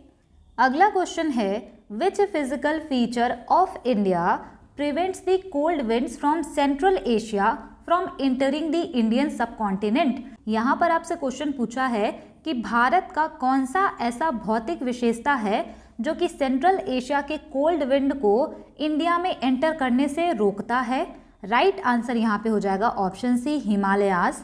अगला क्वेश्चन है which physical feature of India prevents the cold winds from Central Asia from entering the Indian subcontinent. यहाँ पर आपसे क्वेश्चन पूछा है कि भारत का कौन सा ऐसा भौतिक विशेषता है जो कि सेंट्रल एशिया के कोल्ड विंड को इंडिया में एंटर करने से रोकता है। राइट आंसर यहाँ पे हो जाएगा ऑप्शन सी, हिमालयाज।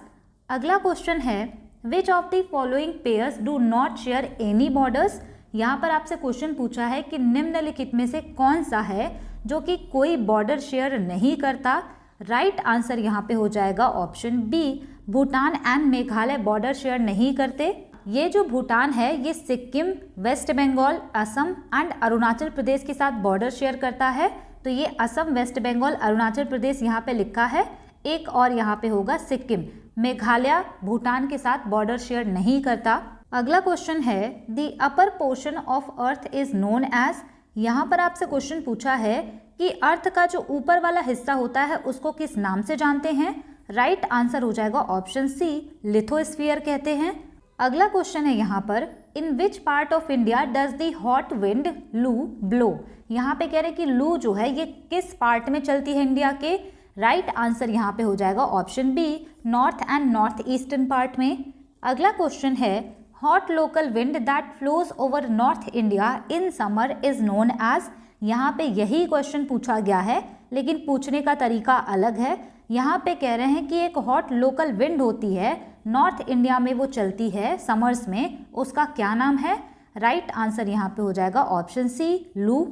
अगला क्वेश्चन है which of the following pairs do not share any borders. यहाँ पर आपसे क्वेश्चन पूछा है कि निम्नलिखित में से कौन सा है जो कि कोई बॉर्डर शेयर नहीं करता। राइट आंसर यहाँ पे हो जाएगा option B, Bhutan and Meghalaya border share नहीं करते। ये जो भूटान है ये सिक्किम, वेस्ट बंगाल, असम एंड अरुणाचल प्रदेश के साथ बॉर्डर शेयर करता है। तो ये असम, वेस्ट बंगाल, अरुणाचल प्रदेश यहाँ पे लिखा है, एक और यहाँ पे होगा सिक्किम। मेघालय भूटान के साथ बॉर्डर शेयर नहीं करता। अगला क्वेश्चन है the upper portion of earth is known as. यहाँ पर आपसे क्वेश्चन पूछा है कि अर्थ का जो ऊपर वाला हिस्सा होता है उसको किस नाम से जानते हैं। राइट आंसर हो जाएगा ऑप्शन सी, लिथोस्फीयर कहते हैं। अगला क्वेश्चन है यहाँ पर in which part of India does the hot wind loo blow. यहाँ पे कह रहे हैं कि लू जो है ये किस पार्ट में चलती है इंडिया के। राइट आंसर यहाँ पे हो जाएगा option B, north and north eastern part में। अगला क्वेश्चन है hot local wind that flows over north India in summer is known as. यहाँ पे यही क्वेश्चन पूछा गया है लेकिन पूछने का तरीका अलग है। यहाँ पे कह रहे हैं कि एक हॉट लोकल विंड होती है, नॉर्थ इंडिया में वो चलती है समर्स में, उसका क्या नाम है। राइट आंसर यहाँ पे हो जाएगा ऑप्शन सी, लू।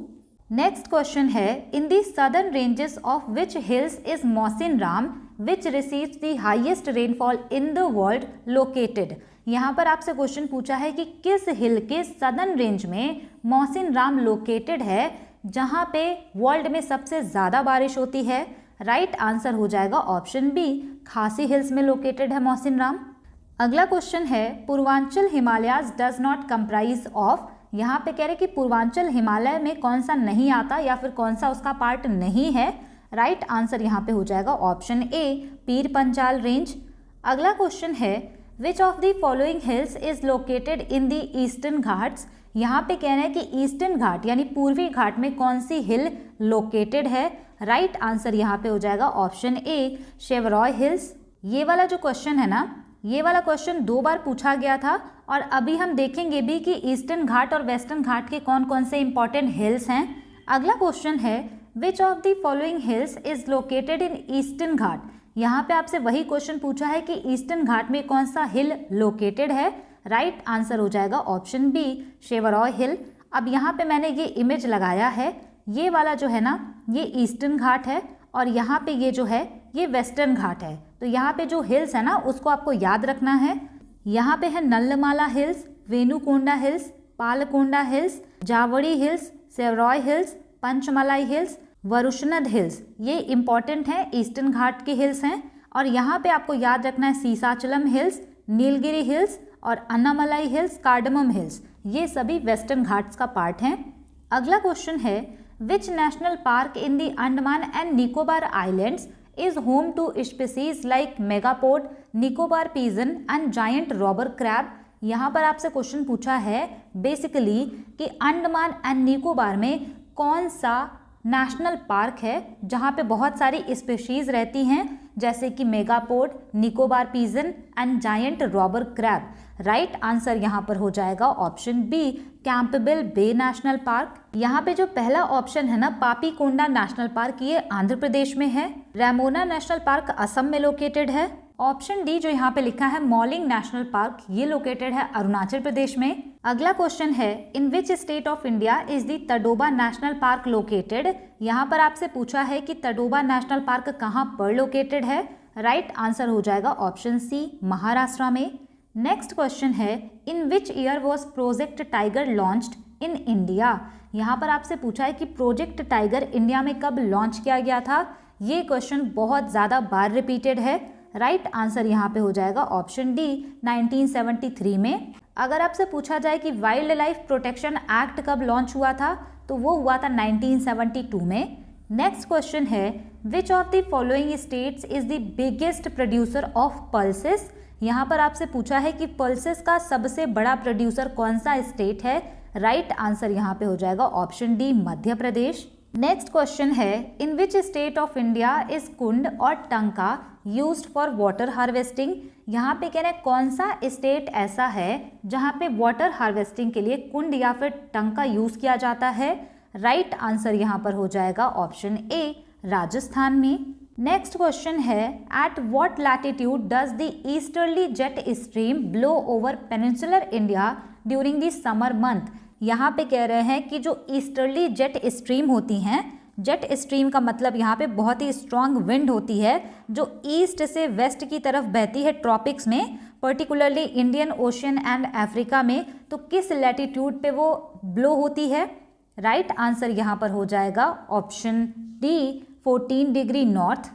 नेक्स्ट क्वेश्चन है in the southern ranges of which hills is Mawsynram which receives the highest rainfall in the world located. यहाँ पर आपसे क्वेश्चन पूछा है कि किस हिल के सदर्न रेंज में मौसिन राम लोकेटेड है जहाँ पे वर्ल्ड में सबसे ज़्यादा बारिश होती है। राइट आंसर हो जाएगा ऑप्शन बी, खासी हिल्स में लोकेटेड है मौसिन राम। अगला क्वेश्चन है Purvanchal Himalayas does not comprise of. यहाँ पे कह रहे कि पूर्वांचल हिमालय में कौन सा नहीं आता या फिर कौन सा उसका पार्ट नहीं है। राइट आंसर यहाँ पे हो जाएगा ऑप्शन ए, पीर पंचाल रेंज। अगला क्वेश्चन है which of the following hills is located in the eastern Ghats. यहाँ पे कह रहे हैं कि ईस्टर्न घाट यानी पूर्वी घाट में कौन सी हिल लोकेटेड है। राइट आंसर यहाँ पे हो जाएगा ऑप्शन ए, शेवरॉय हिल्स। ये वाला जो क्वेश्चन है ना ये वाला क्वेश्चन 2 बार पूछा गया था और अभी हम देखेंगे भी कि ईस्टर्न घाट और वेस्टर्न घाट के कौन कौन से इंपॉर्टेंट हिल्स हैं। अगला क्वेश्चन है which of the following hills is located in eastern Ghat. यहाँ पे आपसे वही क्वेश्चन पूछा है कि ईस्टर्न घाट में कौन सा हिल लोकेटेड है। राइट आंसर हो जाएगा ऑप्शन बी शेवरॉय हिल। अब यहाँ पे मैंने ये इमेज लगाया है, ये वाला जो है ना ये ईस्टर्न घाट है और यहाँ पे ये जो है ये वेस्टर्न घाट है। तो यहाँ पे जो हिल्स है ना उसको आपको याद रखना है। यहाँ पे है Nallamala hills, Venukonda hills, Palkonda hills, Javadi hills, Shevaroy hills, Panchamalai hills, Varushanad hills. ये इंपॉर्टेंट है, ईस्टर्न घाट के हिल्स हैं। और यहाँ पे आपको याद रखना है सीसाचलम हिल्स, नीलगिरी हिल्स और अन्नामलाई हिल्स, कार्डमम हिल्स। ये सभी वेस्टर्न घाट्स का पार्ट हैं। अगला क्वेश्चन है which national park in the Andaman and Nicobar islands is home to species like megapod, Nicobar pigeon and giant robber crab. यहाँ पर आपसे क्वेश्चन पूछा है बेसिकली कि अंडमान एंड निकोबार में कौन सा नेशनल पार्क है जहाँ पे बहुत सारी स्पीशीज रहती हैं जैसे कि megapode, Nicobar pigeon and giant robber crab. Right answer यहाँ पर हो जाएगा ऑप्शन बी कैंपबेल बे नेशनल पार्क। यहाँ पे जो पहला ऑप्शन है ना पापीकोंडा नेशनल पार्क, ये आंध्र प्रदेश में है। रेमोना नेशनल पार्क असम में लोकेटेड है। ऑप्शन डी जो यहाँ पे लिखा है मॉलिंग नेशनल पार्क, ये लोकेटेड है अरुणाचल प्रदेश में। अगला क्वेश्चन है in which state of India is the Tadoba national park located. यहाँ पर आपसे पूछा है कि तडोबा नेशनल पार्क कहाँ पर लोकेटेड है। राइट आंसर हो जाएगा ऑप्शन सी महाराष्ट्र में। नेक्स्ट क्वेश्चन है in which year was project tiger launched in India. यहाँ पर आपसे पूछा है कि प्रोजेक्ट टाइगर इंडिया में कब लॉन्च किया गया था। ये क्वेश्चन बहुत ज़्यादा बार रिपीटेड है। राइट आंसर यहाँ पे हो जाएगा ऑप्शन डी 1973 में। अगर आपसे पूछा जाए कि वाइल्ड लाइफ प्रोटेक्शन एक्ट कब लॉन्च हुआ था तो वो हुआ था 1972 में। नेक्स्ट क्वेश्चन है which of the following states is the biggest producer of pulses. यहाँ पर आपसे पूछा है कि पल्सेस का सबसे बड़ा प्रोड्यूसर कौन सा स्टेट है। राइट आंसर यहाँ पे हो जाएगा option D Madhya Pradesh. Next question है in which state of India is kund और tanka used for water harvesting. यहाँ पे कह रहे हैं कौन सा स्टेट ऐसा है जहाँ पे वाटर हार्वेस्टिंग के लिए कुंड या फिर टंका यूज किया जाता है। राइट आंसर यहाँ पर हो जाएगा ऑप्शन ए राजस्थान में। नेक्स्ट क्वेश्चन है at what latitude does the easterly jet stream blow over peninsular India during the summer month. यहाँ पे कह रहे हैं कि जो ईस्टर्ली जेट स्ट्रीम होती हैं, जेट स्ट्रीम का मतलब यहाँ पे बहुत ही स्ट्रांग विंड होती है जो ईस्ट से वेस्ट की तरफ बहती है ट्रॉपिक्स में, particularly Indian ocean and Africa में। तो किस लैटिट्यूड पे वो ब्लो होती है। राइट आंसर यहाँ पर हो जाएगा ऑप्शन डी 14 डिग्री नॉर्थ।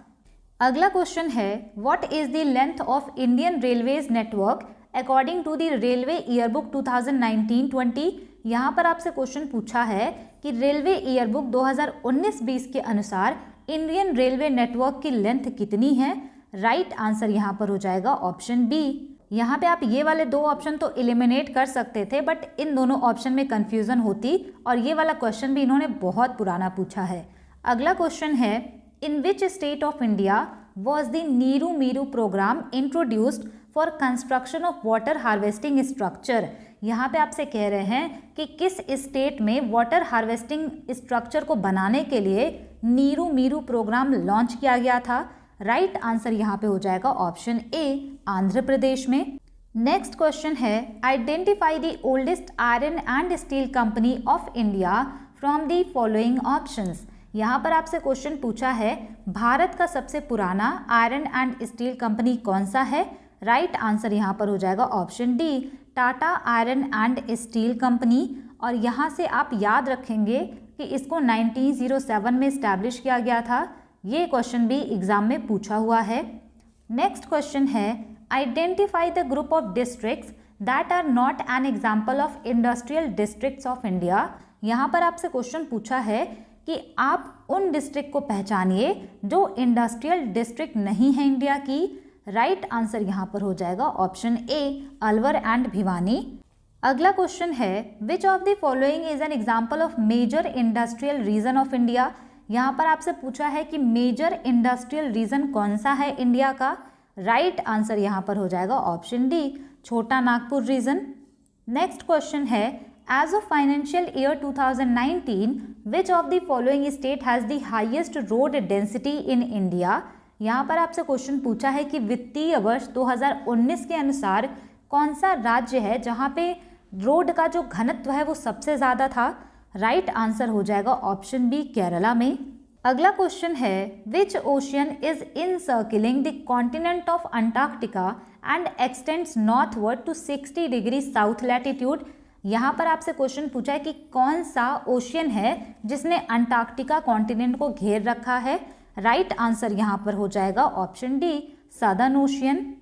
अगला क्वेश्चन है what is the length of Indian railways network according to the railway yearbook 2019-20। यहाँ पर आपसे क्वेश्चन पूछा है कि रेलवे ईयरबुक 2019-20 के अनुसार इंडियन रेलवे नेटवर्क की लेंथ कितनी है। राइट आंसर यहाँ पर हो जाएगा ऑप्शन बी। यहाँ पे आप ये वाले 2 ऑप्शन तो एलिमिनेट कर सकते थे बट इन दोनों ऑप्शन में कंफ्यूजन होती और ये वाला क्वेश्चन भी इन्होंने बहुत पुराना पूछा है। अगला क्वेश्चन है in which state of India was the Neeru Meeru program introduced for construction of water harvesting structure. यहाँ पे आपसे कह रहे हैं कि किस स्टेट में वाटर हार्वेस्टिंग स्ट्रक्चर को बनाने के लिए नीरू मीरू प्रोग्राम लॉन्च किया गया था। राइट आंसर यहाँ पे हो जाएगा ऑप्शन ए आंध्र प्रदेश में। नेक्स्ट क्वेश्चन है identify the oldest iron and steel company of India from the following options. यहाँ पर आपसे क्वेश्चन पूछा है भारत का सबसे पुराना आयरन एंड स्टील कंपनी कौन सा है। राइट आंसर यहाँ पर हो जाएगा option D Tata iron and steel company. और यहाँ से आप याद रखेंगे कि इसको 1907 में इस्टेब्लिश किया गया था। ये क्वेश्चन भी एग्जाम में पूछा हुआ है। नेक्स्ट क्वेश्चन है identify the group of districts that are not an example of industrial districts of India. यहाँ पर आपसे क्वेश्चन पूछा है कि आप उन डिस्ट्रिक्ट को पहचानिए जो इंडस्ट्रियल डिस्ट्रिक्ट नहीं है इंडिया की। राइट आंसर यहाँ पर हो जाएगा option A Alwar and Bhiwani. अगला क्वेश्चन है which of the following is an example of major industrial region of India. यहाँ पर आपसे पूछा है कि मेजर इंडस्ट्रियल रीजन कौन सा है इंडिया का। राइट आंसर यहाँ पर हो जाएगा option D, Chota Nagpur region. Next question है, as of financial year 2019 which of the following state has the highest road density in India. यहाँ पर आपसे क्वेश्चन पूछा है कि वित्तीय वर्ष 2019 के अनुसार कौन सा राज्य है जहाँ पे रोड का जो घनत्व है वो सबसे ज़्यादा था। राइट आंसर हो जाएगा ऑप्शन बी, केरला में। अगला क्वेश्चन है, which ocean is encircling the continent of Antarctica and extends northward to 60 degree south latitude. यहाँ पर आपसे क्वेश्चन पूछा है कि कौन सा ओशियन है जिसने अंटार्कटिका कॉन्टिनेंट को घेर रखा है। राइट आंसर यहाँ पर हो जाएगा ऑप्शन डी, सदर्न ओशियन।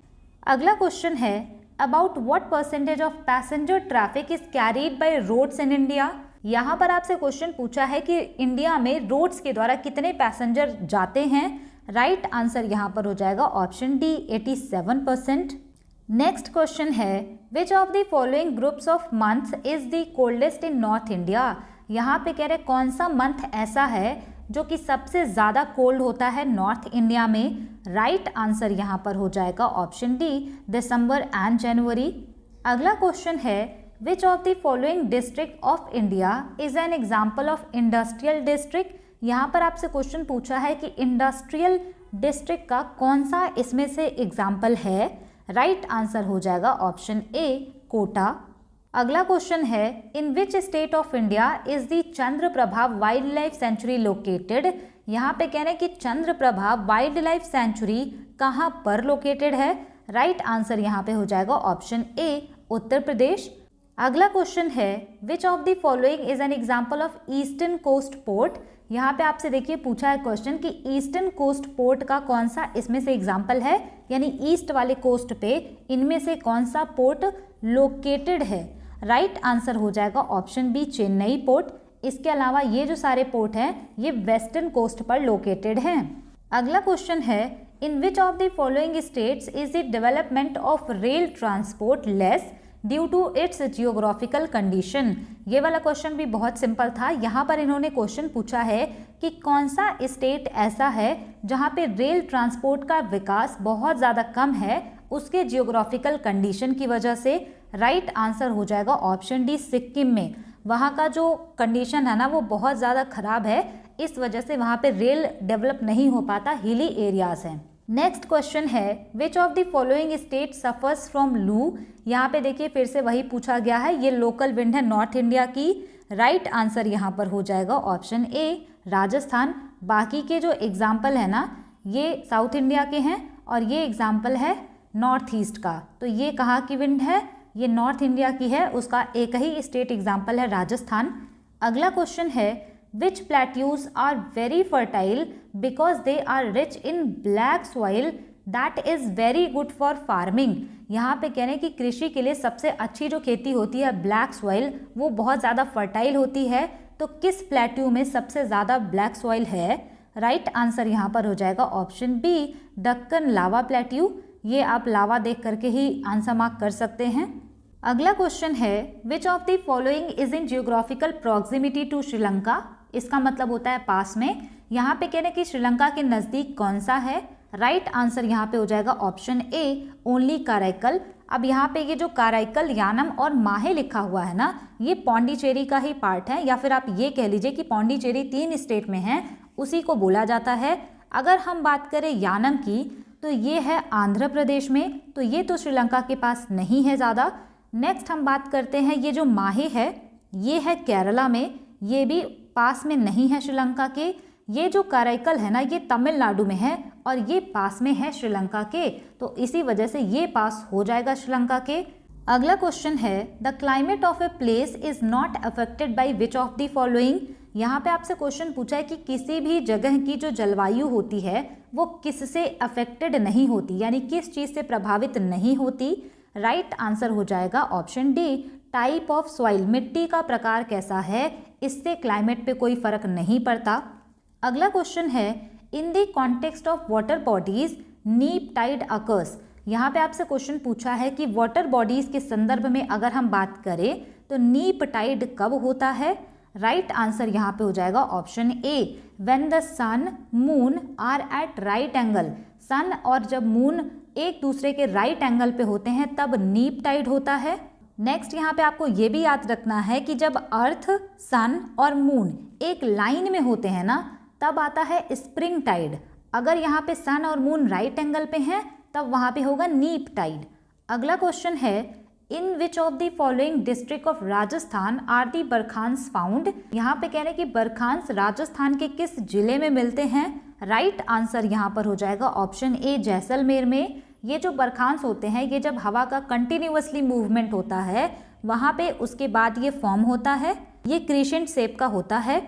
अगला क्वेश्चन है, about what percentage of passenger traffic is carried by roads in India. यहाँ पर आपसे क्वेश्चन पूछा है कि इंडिया में रोड्स के द्वारा कितने पैसेंजर जाते हैं। राइट आंसर यहाँ पर हो जाएगा ऑप्शन डी, 87%। नेक्स्ट क्वेश्चन है, which of the following groups of months is the coldest in north India. यहाँ पे कह रहे कौन सा मंथ ऐसा है जो कि सबसे ज़्यादा कोल्ड होता है नॉर्थ इंडिया में। राइट आंसर यहाँ पर हो जाएगा ऑप्शन डी, दिसंबर एंड जनवरी। अगला क्वेश्चन है, which of the following district of India is an example of industrial district. यहाँ पर आपसे क्वेश्चन पूछा है कि इंडस्ट्रियल डिस्ट्रिक्ट का कौन सा इसमें से एग्जाम्पल है। राइट आंसर हो जाएगा ऑप्शन ए, कोटा। अगला क्वेश्चन है, in which state of India is the Chandraprabha wildlife sanctuary located. यहाँ पे कह रहे हैं कि चंद्रप्रभा वाइल्ड लाइफ सेंचुरी कहाँ पर लोकेटेड है। राइट आंसर यहाँ पे हो जाएगा ऑप्शन ए, उत्तर प्रदेश। अगला क्वेश्चन है, which of the following is an example of eastern coast port. यहाँ पे आपसे देखिए पूछा है क्वेश्चन कि ईस्टर्न कोस्ट पोर्ट का कौन सा इसमें से एग्जाम्पल है, यानी ईस्ट वाले कोस्ट पे इनमें से कौन सा पोर्ट लोकेटेड है। राइट आंसर हो जाएगा ऑप्शन बी, चेन्नई पोर्ट। इसके अलावा ये जो सारे पोर्ट हैं ये वेस्टर्न कोस्ट पर लोकेटेड हैं। अगला क्वेश्चन है, in which of the following states is the development of rail transport less due to its geographical condition. ये वाला क्वेश्चन भी बहुत सिंपल था। यहाँ पर इन्होंने क्वेश्चन पूछा है कि कौन सा स्टेट ऐसा है जहाँ पे रेल ट्रांसपोर्ट का विकास बहुत ज़्यादा कम है उसके जियोग्राफिकल कंडीशन की वजह से। राइट आंसर हो जाएगा ऑप्शन डी, सिक्किम में। वहाँ का जो कंडीशन है ना वो बहुत ज़्यादा खराब है, इस वजह से वहाँ पे रेल डेवलप नहीं हो पाता, हिली एरियाज हैं। नेक्स्ट क्वेश्चन है, which of the following state suffers from लू। यहाँ पे देखिए फिर से वही पूछा गया है, ये लोकल विंड है नॉर्थ इंडिया की। राइट आंसर यहाँ पर हो जाएगा ऑप्शन ए, राजस्थान। बाकी के जो एग्जाम्पल है ना ये साउथ इंडिया के हैं और ये एग्जाम्पल है नॉर्थ ईस्ट का। तो ये कहाँ की विंड है, ये नॉर्थ इंडिया की है, उसका एक ही स्टेट एग्जाम्पल है राजस्थान। अगला क्वेश्चन है, which plateaus are very fertile because they are rich in black soil that is very good for farming. यहाँ पे कह रहे हैं कि कृषि के लिए सबसे अच्छी जो खेती होती है ब्लैक सॉइल वो बहुत ज़्यादा फर्टाइल होती है। तो किस प्लेट्यू में सबसे ज़्यादा ब्लैक सॉइल है। राइट आंसर यहाँ पर हो जाएगा ऑप्शन बी, दक्कन लावा प्लेट्यू। ये आप लावा देख करके ही आंसर मार्क कर सकते हैं। अगला क्वेश्चन है, which of the following is in geographical proximity to Sri Lanka. इसका मतलब होता है पास में। यहाँ पे कह रहे हैं कि श्रीलंका के नज़दीक कौन सा है। राइट आंसर यहाँ पे हो जाएगा ऑप्शन ए, ओनली कराईकल। अब यहाँ पे ये जो कराईकल, यानम और माहे लिखा हुआ है ना ये पौंडीचेरी का ही पार्ट है, या फिर आप ये कह लीजिए कि पौंडीचेरी 3 स्टेट में है उसी को बोला जाता है। अगर हम बात करें यानम की तो ये है आंध्र प्रदेश में, तो ये तो श्रीलंका के पास नहीं है ज़्यादा। नेक्स्ट हम बात करते हैं, ये जो माहे है ये है केरला में, ये भी पास में नहीं है श्रीलंका के। ये जो कराईकल है ना ये तमिलनाडु में है और ये पास में है श्रीलंका के, तो इसी वजह से ये पास हो जाएगा श्रीलंका के। अगला क्वेश्चन है, the climate of a place is not affected by which of the following. यहाँ पे आपसे क्वेश्चन पूछा है कि किसी भी जगह की जो जलवायु होती है वो किससे अफेक्टेड नहीं होती, यानी किस चीज़ से प्रभावित नहीं होती। राइट आंसर हो जाएगा option D, type of soil. मिट्टी का प्रकार कैसा है इससे क्लाइमेट पे कोई फर्क नहीं पड़ता। अगला क्वेश्चन है, in the context of water bodies नीप टाइड अकर्स। यहाँ पे आपसे क्वेश्चन पूछा है कि वाटर बॉडीज के संदर्भ में अगर हम बात करें तो नीप टाइड कब होता है। राइट आंसर यहाँ पे हो जाएगा option A, when the sun moon are at right angle. Sun और जब मून एक दूसरे के राइट एंगल पे होते हैं तब नीप टाइड होता है। नेक्स्ट यहाँ पे आपको ये भी याद रखना है कि जब अर्थ, सन और मून एक लाइन में होते हैं ना, तब आता है स्प्रिंग टाइड। अगर यहाँ पे सन और मून राइट एंगल पे हैं तब वहाँ पे होगा नीप टाइड। अगला क्वेश्चन है, in which of the following district of Rajasthan are the barchans found. यहाँ पे कह रहे हैं कि बरखांस राजस्थान के किस जिले में मिलते हैं। राइट आंसर यहाँ पर हो जाएगा ऑप्शन ए, जैसलमेर में। ये जो बरखांस होते हैं, ये जब हवा का कंटिन्यूअसली मूवमेंट होता है वहाँ पे उसके बाद ये फॉर्म होता है। ये क्रीसेंट शेप का होता है।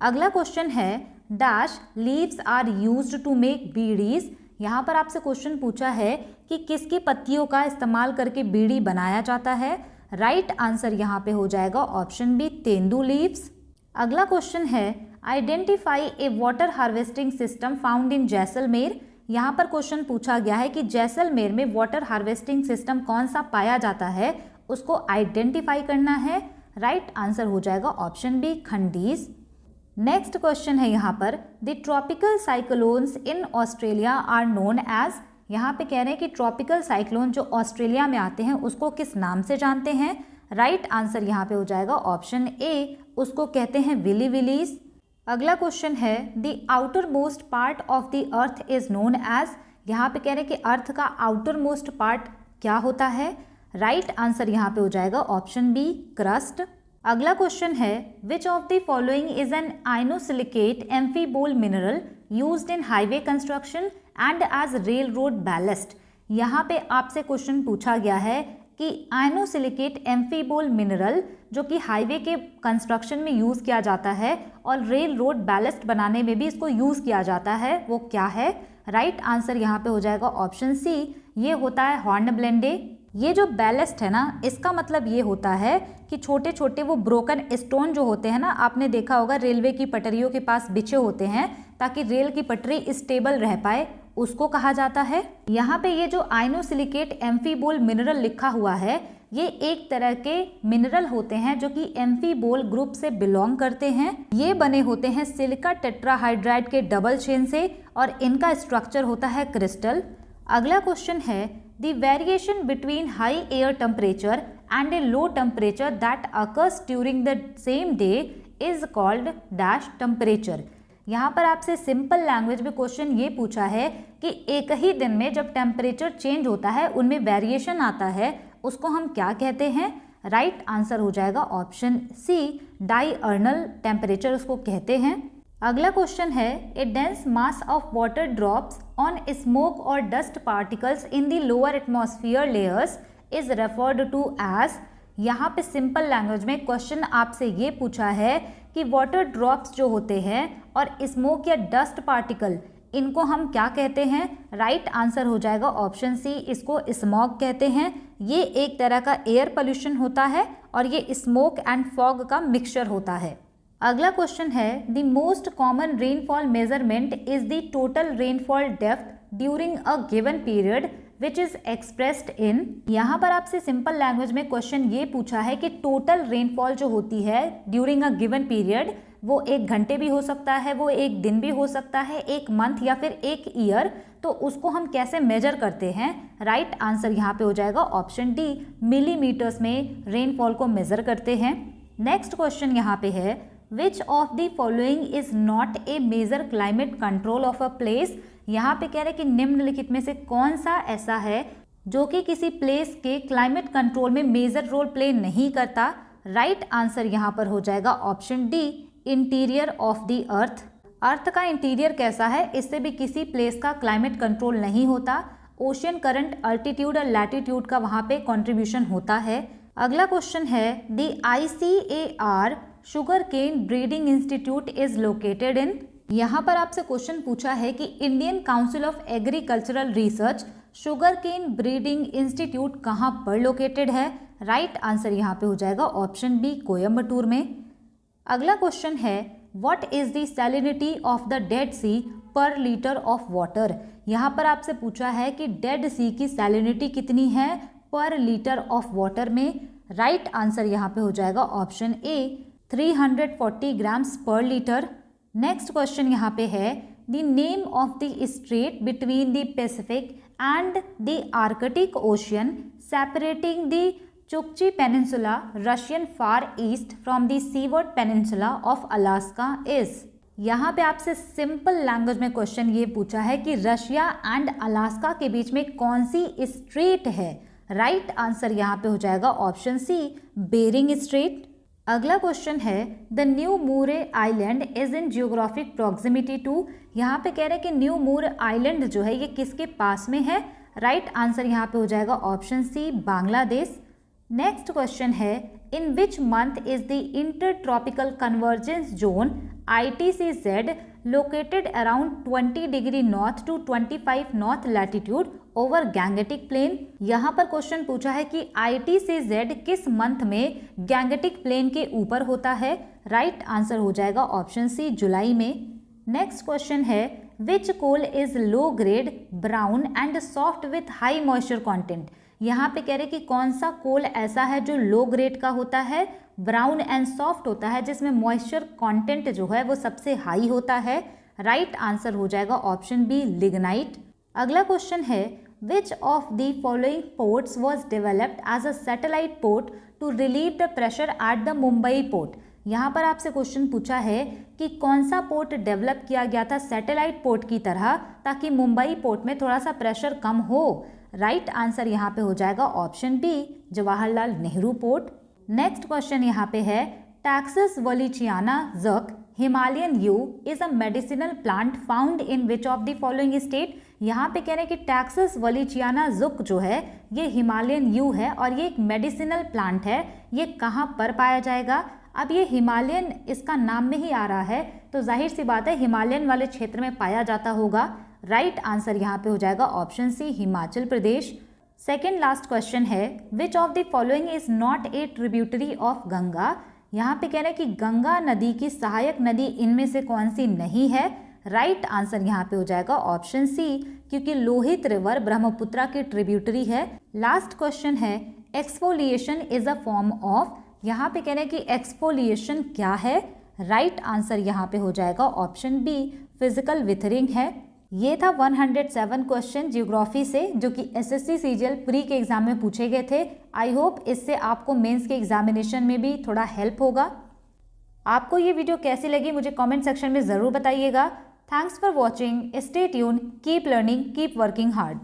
अगला क्वेश्चन है, dash leaves are used to make bidis. यहाँ पर आपसे क्वेश्चन पूछा है कि किसकी पत्तियों का इस्तेमाल करके बीड़ी बनाया जाता है। राइट आंसर यहाँ पे हो जाएगा ऑप्शन बी, तेंदू लीव्स। अगला क्वेश्चन है, identify A water harvesting system found in Jaisalmer. यहाँ पर क्वेश्चन पूछा गया है कि जैसलमेर में वाटर हार्वेस्टिंग सिस्टम कौन सा पाया जाता है, उसको आइडेंटिफाई करना है। राइट आंसर हो जाएगा ऑप्शन बी, खंडीज। नेक्स्ट क्वेश्चन है यहाँ पर, the tropical cyclones in Australia are known as. यहाँ पे कह रहे हैं कि ट्रॉपिकल साइक्लोन जो ऑस्ट्रेलिया में आते हैं उसको किस नाम से जानते हैं। राइट आंसर यहाँ पे हो जाएगा ऑप्शन ए, उसको कहते हैं विली विलीज। अगला क्वेश्चन है, the outermost part of the earth is known as. यहाँ पे कह रहे हैं कि अर्थ का आउटर मोस्ट पार्ट क्या होता है। राइट आंसर यहाँ पे हो जाएगा ऑप्शन बी, क्रस्ट। अगला क्वेश्चन है, which of the following is an inosilicate amphibole mineral used in highway construction and as rail road ballast. यहाँ पे आपसे क्वेश्चन पूछा गया है कि आइनोसिलिकेट एम्फीबोल मिनरल जो कि हाईवे के कंस्ट्रक्शन में यूज़ किया जाता है और रेल रोड बैलेस्ट बनाने में भी इसको यूज़ किया जाता है, वो क्या है। राइट आंसर यहाँ पे हो जाएगा ऑप्शन सी, ये होता है हॉर्नब्लेंडे। ये जो बैलेस्ट है ना, इसका मतलब ये होता है कि छोटे छोटे वो ब्रोकन स्टोन जो होते हैं ना, आपने देखा होगा रेलवे की पटरियों के पास बिछे होते हैं ताकि रेल की पटरी स्टेबल रह पाए, उसको कहा जाता है। यहाँ पे ये जो आइनोसिलिकेट एम्फीबोल मिनरल लिखा हुआ है, ये एक तरह के मिनरल होते हैं जो कि एम्फीबोल ग्रुप से बिलोंग करते हैं। ये बने होते हैं सिलिका टेट्राहाइड्राइड के डबल चेन से और इनका स्ट्रक्चर होता है क्रिस्टल। अगला क्वेश्चन है, the variation between high air temperature and A low temperature that occurs during the same day is called dash temperature. यहाँ पर आपसे सिंपल लैंग्वेज में क्वेश्चन ये पूछा है कि एक ही दिन में जब टेम्परेचर चेंज होता है, उनमें वेरिएशन आता है, उसको हम क्या कहते हैं। राइट आंसर हो जाएगा ऑप्शन सी, डायर्नल टेम्परेचर उसको कहते हैं। अगला क्वेश्चन है, a dense mass of water drops on smoke or dust particles in the lower atmosphere layers is referred to as. यहाँ पे सिंपल लैंग्वेज में क्वेश्चन आपसे ये पूछा है कि वाटर ड्रॉप्स जो होते हैं और स्मोक या डस्ट पार्टिकल, इनको हम क्या कहते हैं। राइट आंसर हो जाएगा ऑप्शन सी, इसको स्मॉग कहते हैं। ये एक तरह का एयर पोल्यूशन होता है और ये स्मोक एंड फॉग का मिक्सचर होता है। अगला क्वेश्चन है, the most common rainfall measurement is the total rainfall depth during a given period which is expressed in. यहाँ पर आपसे सिंपल लैंग्वेज में क्वेश्चन ये पूछा है कि टोटल रेनफॉल जो होती है ड्यूरिंग अ गिवन पीरियड, वो 1 घंटे भी हो सकता है, वो 1 दिन भी हो सकता है, 1 मंथ या फिर 1 ईयर, तो उसको हम कैसे मेजर करते हैं। राइट आंसर यहाँ पे हो जाएगा ऑप्शन डी, मिलीमीटर्स में रेनफॉल को मेजर करते हैं। नेक्स्ट क्वेश्चन यहाँ पे है, which of the following is not a major climate control of a place. यहाँ पे कह रहे हैं कि निम्नलिखित में से कौन सा ऐसा है जो कि किसी प्लेस के क्लाइमेट कंट्रोल में मेजर रोल प्ले नहीं करता। राइट आंसर यहाँ पर हो जाएगा option D, interior of the earth. Earth का इंटीरियर कैसा है, इससे भी किसी प्लेस का क्लाइमेट कंट्रोल नहीं होता। ओशियन करंट, अल्टीट्यूड और लैटिट्यूड का वहाँ पे कंट्रीब्यूशन होता है। अगला क्वेश्चन है, the ICAR sugarcane breeding institute is located in. यहाँ पर आपसे क्वेश्चन पूछा है कि Indian Council of Agricultural Research sugarcane breeding institute कहाँ पर लोकेटेड है। राइट आंसर यहाँ पे हो जाएगा ऑप्शन बी, कोयम्बटूर में। अगला क्वेश्चन है, what is the salinity of the dead sea per litre of water. यहाँ पर आपसे पूछा है कि डेड सी की सैलिनिटी कितनी है पर लीटर ऑफ वाटर में। राइट आंसर यहाँ पे हो जाएगा ऑप्शन ए, 340 ग्राम्स पर लीटर। नेक्स्ट क्वेश्चन यहाँ पे है, the name of the straight between the Pacific and the Arctic Ocean separating the Chukchi Peninsula, Russian Far East from the Seward Peninsula of Alaska is। यहाँ पे आपसे simple language में question ये पूछा है कि रशिया एंड अलास्का के बीच में कौन सी स्ट्रेट है। राइट आंसर यहाँ पे हो जाएगा ऑप्शन सी, बेरिंग स्ट्रेट। अगला क्वेश्चन है the New Moore island is in geographic proximity to. यहाँ पे कह रहे हैं कि न्यू मूर आइलैंड जो है ये किसके पास में है। राइट आंसर यहाँ पे हो जाएगा option C, Bangladesh. Next question है in which month is the inter tropical convergence zone ITCZ located around 20 degree north to 25 north latitude over gangetic plain. यहाँ पर क्वेश्चन पूछा है कि ITCZ किस मंथ में गैंगेटिक प्लेन के ऊपर होता है। राइट आंसर हो जाएगा ऑप्शन सी, जुलाई में। नेक्स्ट क्वेश्चन है which coal is low grade, brown and soft with high moisture content. यहाँ पे कह रहे कि कौन सा कोल ऐसा है जो लो ग्रेड का होता है, ब्राउन एंड सॉफ्ट होता है, जिसमें मॉइस्चर कंटेंट जो है वो सबसे हाई होता है। राइट आंसर हो जाएगा ऑप्शन बी, लिग्नाइट। अगला क्वेश्चन है which of the following ports was developed as a satellite port to relieve the pressure at the Mumbai port. यहाँ पर आपसे क्वेश्चन पूछा है कि कौन सा पोर्ट डेवलप किया गया था सैटेलाइट पोर्ट की तरह ताकि मुंबई पोर्ट में थोड़ा सा प्रेशर कम हो। राइट आंसर यहाँ पे हो जाएगा option B, Jawaharlal Nehru port. Next question यहाँ पे है taxus wallichiana zucc Himalayan yew is a medicinal plant found in which of the following state. यहाँ पे कह रहे हैं कि टैक्सस वॉलिचियाना ज़ुक जो है ये हिमालयन यू है और ये एक मेडिसिनल प्लांट है। ये कहाँ पर पाया जाएगा। अब ये हिमालयन इसका नाम में ही आ रहा है तो जाहिर सी बात है हिमालयन वाले क्षेत्र में पाया जाता होगा। राइट आंसर यहाँ पे हो जाएगा ऑप्शन सी, Himachal Pradesh. Second last question है which of the following is not A tributary of Ganga. यहाँ पे कह रहे हैं कि गंगा नदी की सहायक नदी इनमें से कौन सी नहीं है। राइट आंसर यहाँ पे हो जाएगा ऑप्शन सी, क्योंकि लोहित रिवर ब्रह्मपुत्रा की ट्रिब्यूटरी है। लास्ट क्वेश्चन है exfoliation is a form of. यहाँ पे कह रहे हैं कि एक्सफोलिएशन क्या है। राइट आंसर यहाँ पे हो जाएगा ऑप्शन बी, फिजिकल विथरिंग है। ये था 107 क्वेश्चन जियोग्राफी से जो कि एसएससी सीजीएल प्री के एग्जाम में पूछे गए थे। आई होप इससे आपको मेंस के एग्जामिनेशन में भी थोड़ा हेल्प होगा। आपको ये वीडियो कैसी लगी मुझे कमेंट सेक्शन में ज़रूर बताइएगा। Thanks for watching, stay tune, keep learning, keep working hard.